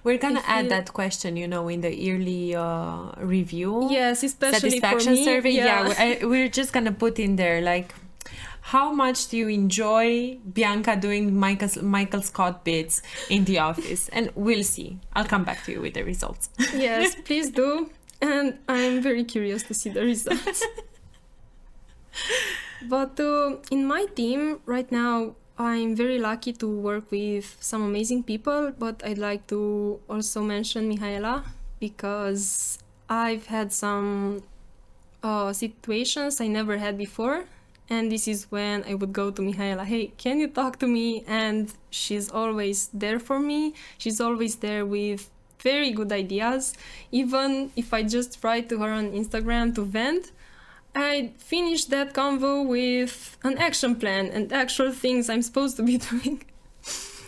we're gonna add that question, in the yearly review. Yes, especially satisfaction for me. survey. Yeah, We're just gonna put in there like, how much do you enjoy Bianca doing Michael Scott bits in the office? And we'll see. I'll come back to you with the results. Yes, please do. And I'm very curious to see the results. But in my team right now, I'm very lucky to work with some amazing people, but I'd like to also mention Mihaela, because I've had some situations I never had before. And this is when I would go to Mihaela, hey, can you talk to me? And she's always there for me. She's always there with very good ideas. Even if I just write to her on Instagram to vent, I finish that convo with an action plan and actual things I'm supposed to be doing.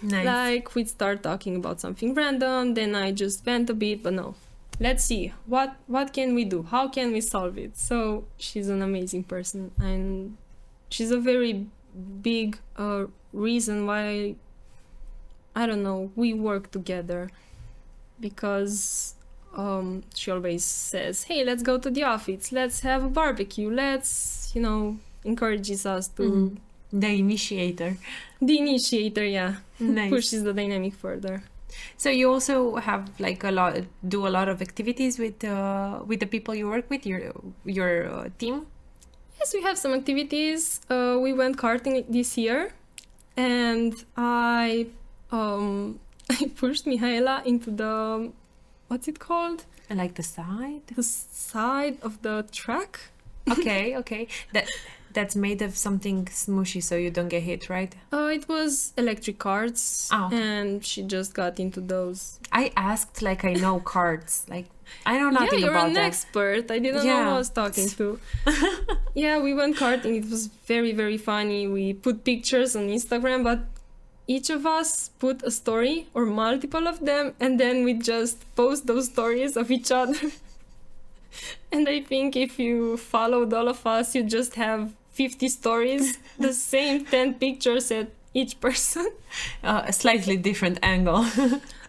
Nice. Like we'd start talking about something random, then I just vent a bit, but no. Let's see, what can we do? How can we solve it? So she's an amazing person, and she's a very big reason why, I don't know, we work together. Because she always says, hey, let's go to the office, let's have a barbecue, let's, encourages us to... The initiator. The initiator, yeah. Nice. Pushes the dynamic further. So you also have do a lot of activities with the people you work with, your team? Yes, we have some activities. We went karting this year, and I pushed Mihaela into the... What's it called? Like the side? The side of the track. Okay. That's made of something smooshy so you don't get hit, right? It was electric carts, and she just got into those. I asked like I know carts. Like, I know nothing about that. Yeah, you're an expert. I didn't know who I was talking to. Yeah, we went karting. It was very, very funny. We put pictures on Instagram, but each of us put a story or multiple of them, and then we just post those stories of each other. And I think if you followed all of us, you just have 50 stories, the same 10 pictures at each person. A slightly different angle.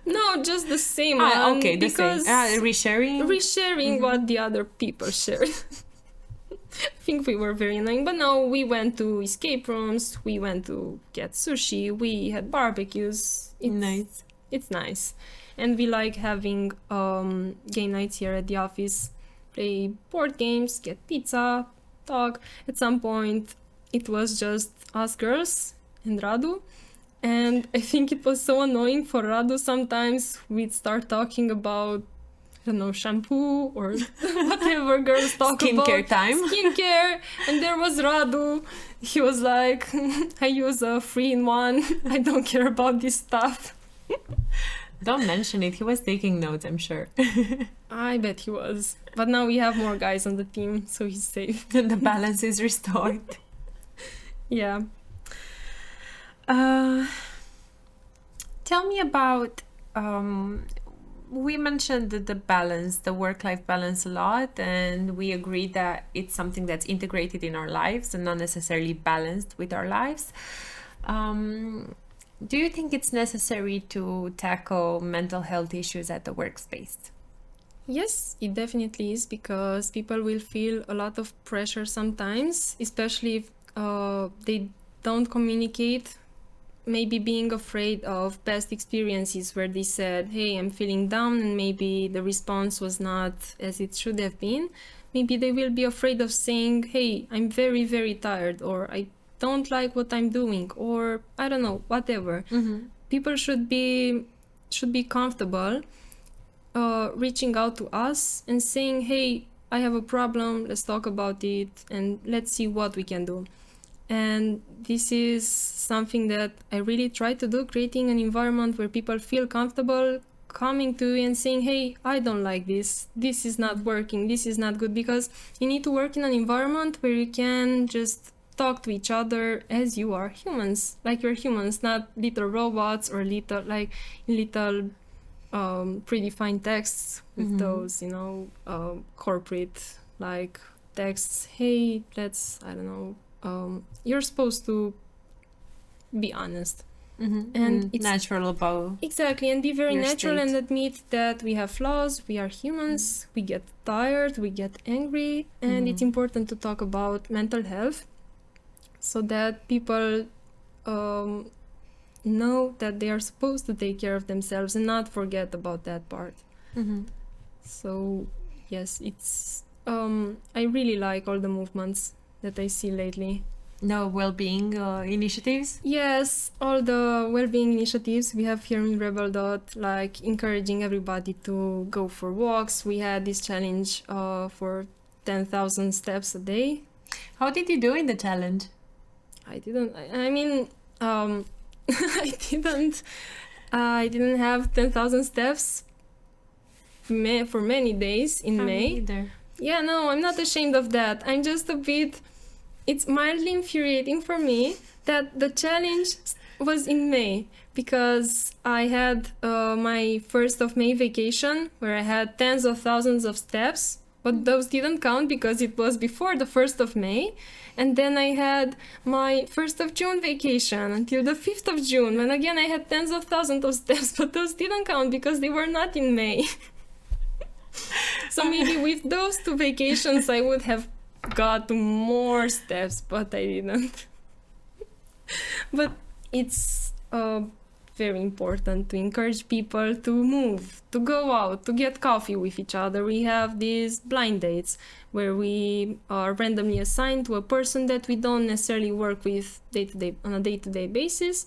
No, just the same one. Okay, the because same. Resharing? What the other people shared. I think we were very annoying, but no, we went to escape rooms, we went to get sushi, we had barbecues. Nice. It's nice. And we like having game nights here at the office, play board games, get pizza, talk. At some point, it was just us girls and Radu. And I think it was so annoying for Radu sometimes. We'd start talking about, I don't know, shampoo or whatever girls talk about. Skincare time. Skincare. And there was Radu. He was like, I use a 3-in-1. I don't care about this stuff. Don't mention it. He was taking notes, I'm sure. I bet he was. But now we have more guys on the team, so he's safe. The balance is restored. Yeah. Uh, Tell me about, we mentioned the balance, the work-life balance a lot, and we agreed that it's something that's integrated in our lives and not necessarily balanced with our lives. Do you think it's necessary to tackle mental health issues at the workspace? Yes, it definitely is, because people will feel a lot of pressure sometimes, especially if they don't communicate, maybe being afraid of past experiences where they said, hey, I'm feeling down, and maybe the response was not as it should have been. Maybe they will be afraid of saying, hey, I'm very, very tired, or I don't like what I'm doing, or I don't know, whatever. People should be comfortable reaching out to us and saying, hey, I have a problem, let's talk about it, and let's see what we can do. And this is something that I really try to do, creating an environment where people feel comfortable coming to you and saying, hey, I don't like this is not working, this is not good, because you need to work in an environment where you can just talk to each other as you are humans, like you're humans, not little robots or little predefined texts with those, corporate like texts. Hey, let's, I don't know, you're supposed to be honest. And it's natural about exactly, and be very natural state. and admit that we have flaws, we are humans, we get tired, we get angry, and it's important to talk about mental health so that people know that they are supposed to take care of themselves and not forget about that part. So yes, it's I really like all the movements that I see lately. No well-being initiatives? Yes, all the well-being initiatives we have here in RebelDot, like encouraging everybody to go for walks. We had this challenge for 10,000 steps a day. How did you do in the challenge? I didn't I didn't have 10,000 steps for many days in May. Either. Yeah, no, I'm not ashamed of that. I'm just a bit... It's mildly infuriating for me that the challenge was in May, because I had my 1st of May vacation where I had tens of thousands of steps, but those didn't count because it was before the 1st of May. And then I had my 1st of June vacation until the 5th of June, when again I had tens of thousands of steps, but those didn't count because they were not in May. So maybe with those 2 vacations I would have got more steps, but I didn't. But it's very important to encourage people to move, to go out, to get coffee with each other. We have these blind dates where we are randomly assigned to a person that we don't necessarily work with day-to-day on a day-to-day basis,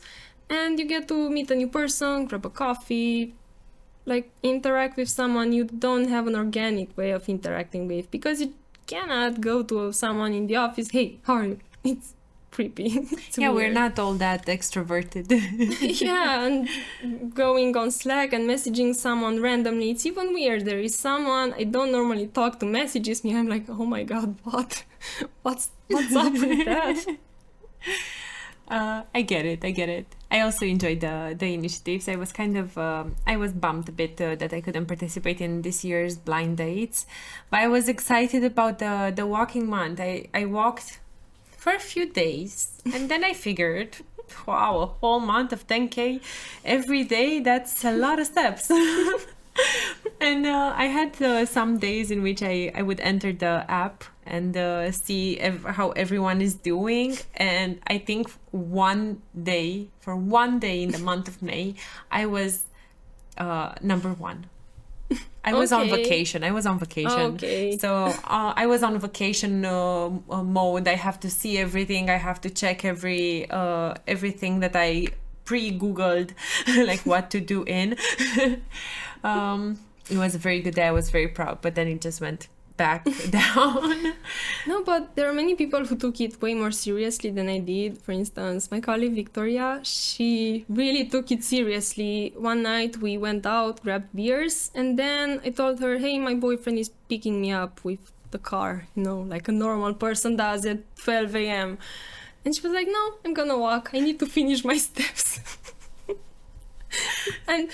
and you get to meet a new person, grab a coffee, like interact with someone you don't have an organic way of interacting with, because you cannot go to someone in the office, hey, how are you? It's creepy. It's yeah, weird. we're not all that extroverted. Yeah, and going on Slack and messaging someone randomly, it's even weird. There is someone I don't normally talk to messages me. I'm like, oh my god, what's up with that? I get it. I also enjoyed the initiatives. I was kind of I was bummed a bit that I couldn't participate in this year's blind dates, but I was excited about the walking month. I walked for a few days, and then I figured, wow, a whole month of 10K every day, that's a lot of steps. And I had some days in which I would enter the app and see how everyone is doing. And I think for one day in the month of May, I was number 1. I was on vacation. Okay. So I was on vacation mode. I have to see everything. I have to check everything that I pre-Googled, like what to do in. It was a very good day. I was very proud, but then it just went back down. No, but there are many people who took it way more seriously than I did. For instance, my colleague Victoria, she really took it seriously. One night we went out, grabbed beers, and then I told her, hey, my boyfriend is picking me up with the car, like a normal person does at 12 a.m. And she was like, no, I'm gonna walk. I need to finish my steps. And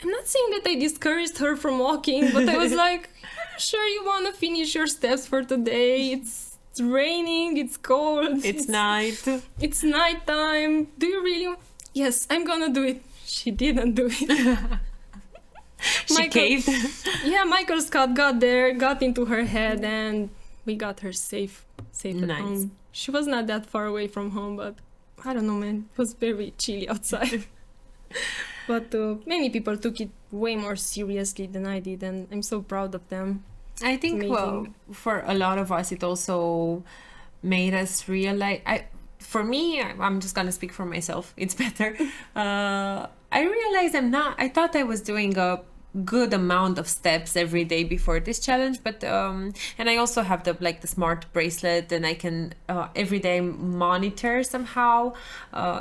I'm not saying that I discouraged her from walking, but I was like, sure you want to finish your steps for today. It's raining, it's cold. It's night. It's nighttime. Do you really? Yes, I'm gonna do it. She didn't do it. She caved. Yeah, Michael Scott got there, got into her head, and we got her safe at home. She was not that far away from home, but I don't know, man. It was very chilly outside. But many people took it way more seriously than I did, and I'm so proud of them. I think, well, for a lot of us, it also made us realize... For me, I'm just gonna speak for myself. It's better. I realized I thought I was doing a good amount of steps every day before this challenge, but and I also have the smart bracelet, and I can every day monitor somehow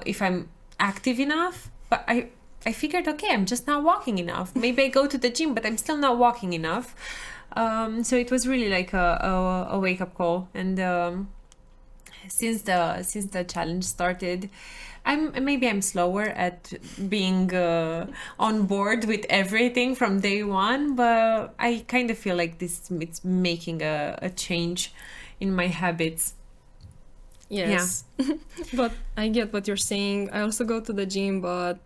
if I'm active enough. But I figured, okay, I'm just not walking enough. Maybe I go to the gym, but I'm still not walking enough. So it was really like a wake-up call. And since the challenge started, I'm slower at being on board with everything from day one, but I kind of feel like it's making a change in my habits. Yes. Yeah. But I get what you're saying. I also go to the gym, but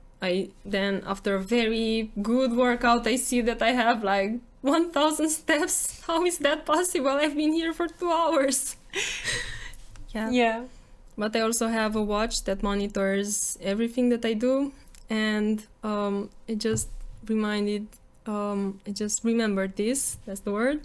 then after a very good workout, I see that I have 1,000 steps. How is that possible? I've been here for 2 hours. Yeah. But I also have a watch that monitors everything that I do, and it just remembered this. That's the word.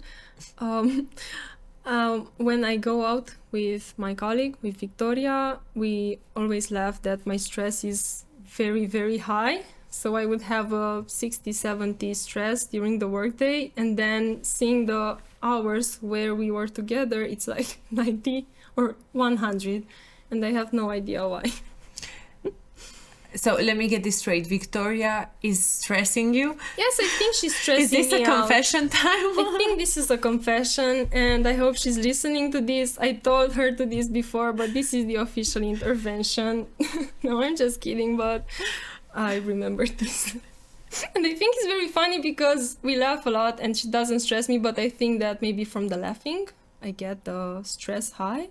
When I go out with my colleague, with Victoria, we always laugh that my stress is very, very high. So I would have a 60, 70 stress during the workday, and then seeing the hours where we were together, it's 90 or 100, and I have no idea why. So let me get this straight. Victoria is stressing you? Yes, I think she's stressing me out. Is this a confession time? I think this is a confession, and I hope she's listening to this. I told her to this before, but this is the official intervention. No, I'm just kidding, but I remember this. And I think it's very funny because we laugh a lot and she doesn't stress me, but I think that maybe from the laughing, I get the stress high.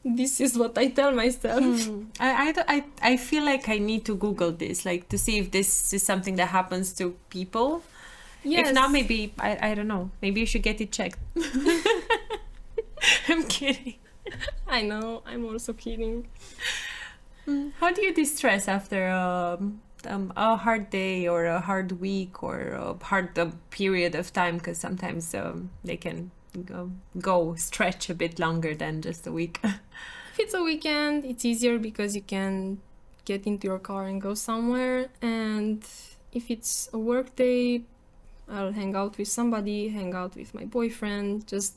This is what I tell myself. I feel like I need to Google this, to see if this is something that happens to people. Yes. If not, maybe, I don't know, maybe you should get it checked. I'm kidding. I know, I'm also kidding. How do you de-stress after a hard day or a hard week or a hard period of time? Because sometimes they can go stretch a bit longer than just a week. If it's a weekend, it's easier because you can get into your car and go somewhere. And if it's a work day, I'll hang out with somebody, hang out with my boyfriend. Just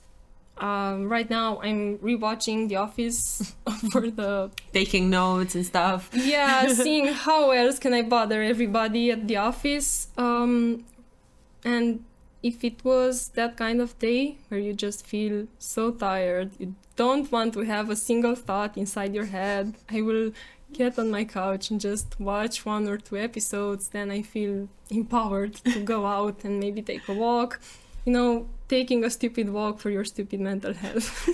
right now I'm rewatching The Office for the taking notes and stuff. Yeah, seeing how else can I bother everybody at the office. And if it was that kind of day where you just feel so tired, you don't want to have a single thought inside your head, I will get on my couch and just watch 1 or 2 episodes. Then I feel empowered to go out and maybe take a walk. Taking a stupid walk for your stupid mental health.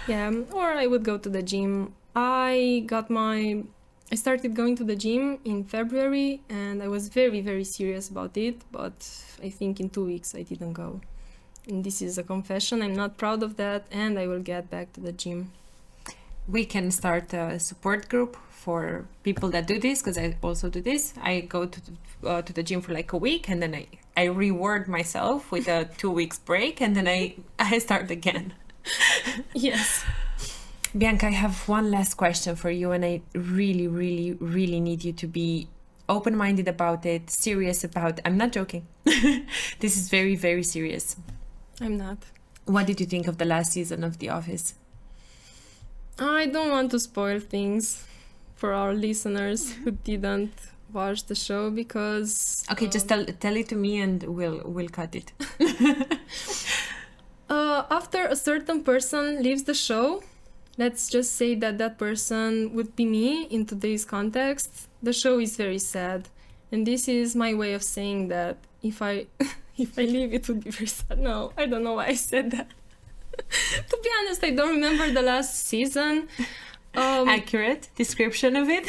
Yeah, or I would go to the gym. I started going to the gym in February, and I was very, very serious about it, but I think in 2 weeks I didn't go. And this is a confession. I'm not proud of that, and I will get back to the gym. We can start a support group for people that do this, because I also do this. I go to the gym for a week, and then I reward myself with a 2 weeks break, and then I start again. Yes. Bianca, I have one last question for you, and I really, really, really need you to be open-minded about it, serious about it. I'm not joking. This is very, very serious. I'm not. What did you think of the last season of The Office? I don't want to spoil things for our listeners who didn't watch the show, because... Okay, just tell it to me and we'll cut it. After a certain person leaves the show, let's just say that that person would be me in today's context, the show is very sad. And this is my way of saying that if I if I leave, it would be very sad. No, I don't know why I said that. To be honest, I don't remember the last season. Accurate description of it.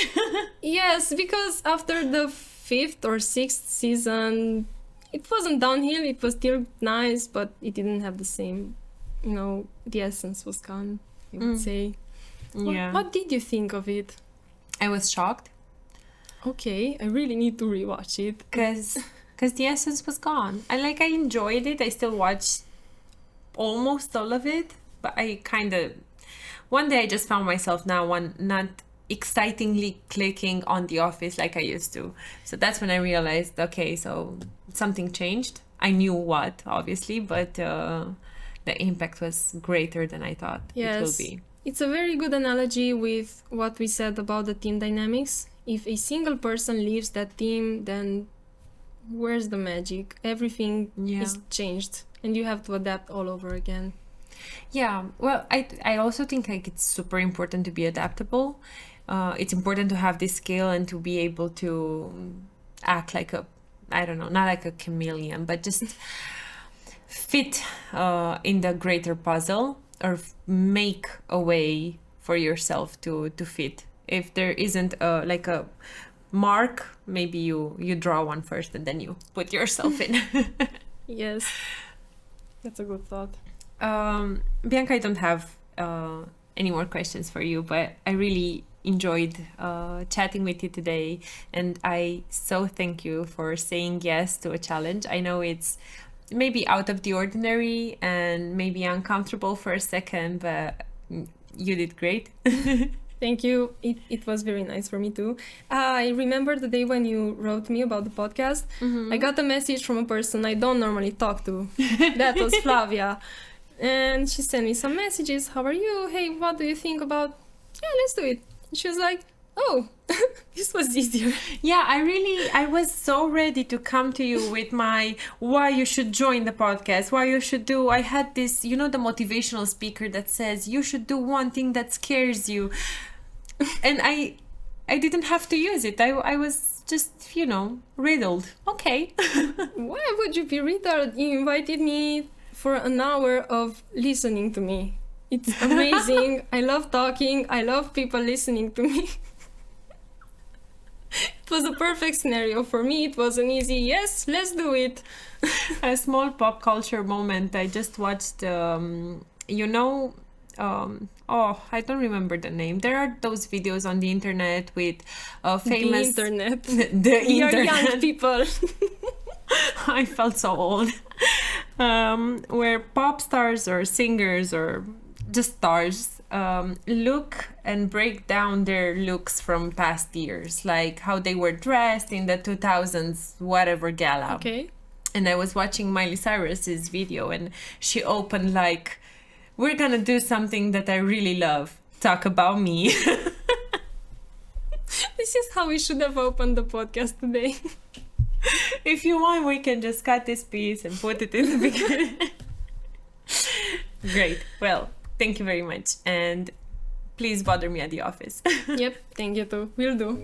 Yes, because after the 5th or 6th season, it wasn't downhill. It was still nice, but it didn't have the same, the essence was gone, I would say. Yeah. What did you think of it? I was shocked. Okay, I really need to rewatch it. Because the essence was gone. I enjoyed it. I still watched almost all of it, but I kind of... One day I just found myself now not excitingly clicking on The Office like I used to. So that's when I realized, okay, so something changed. I knew what, obviously, but the impact was greater than I thought it will be. It's a very good analogy with what we said about the team dynamics. If a single person leaves that team, then where's the magic? Everything is changed and you have to adapt all over again. Yeah, well, I also think it's super important to be adaptable. It's important to have this skill and to be able to act like not like a chameleon, but just fit in the greater puzzle or make a way for yourself to fit. If there isn't a mark, maybe you draw one first and then you put yourself in. Yes, that's a good thought. Bianca, I don't have any more questions for you, but I really enjoyed chatting with you today, and I so thank you for saying yes to a challenge. I know it's maybe out of the ordinary and maybe uncomfortable for a second, but you did great. Thank you. It was very nice for me too. I remember the day when you wrote me about the podcast. I got a message from a person I don't normally talk to. That was Flavia. And she sent me some messages. How are you? Hey, what do you think about... Yeah, let's do it. And she was like, oh, this was easier. Yeah, I was so ready to come to you with my why you should join the podcast, why you should do... I had this, the motivational speaker that says you should do one thing that scares you. And I didn't have to use it. I was just, riddled. Okay. Why would you be riddled? You invited me for an hour of listening to me. It's amazing. I love talking. I love people listening to me. It was a perfect scenario for me. It was an easy, yes, let's do it. A small pop culture moment. I just watched, I don't remember the name. There are those videos on the internet with famous... The internet. We are young people. I felt so old. Where pop stars or singers or just stars look and break down their looks from past years, like how they were dressed in the 2000s, whatever gala. Okay. And I was watching Miley Cyrus's video and she opened like, we're gonna do something that I really love. Talk about me. This is how we should have opened the podcast today. If you want, we can just cut this piece and put it in the beginning. Great. Well, thank you very much. And please bother me at the office. Yep, thank you too. Will do.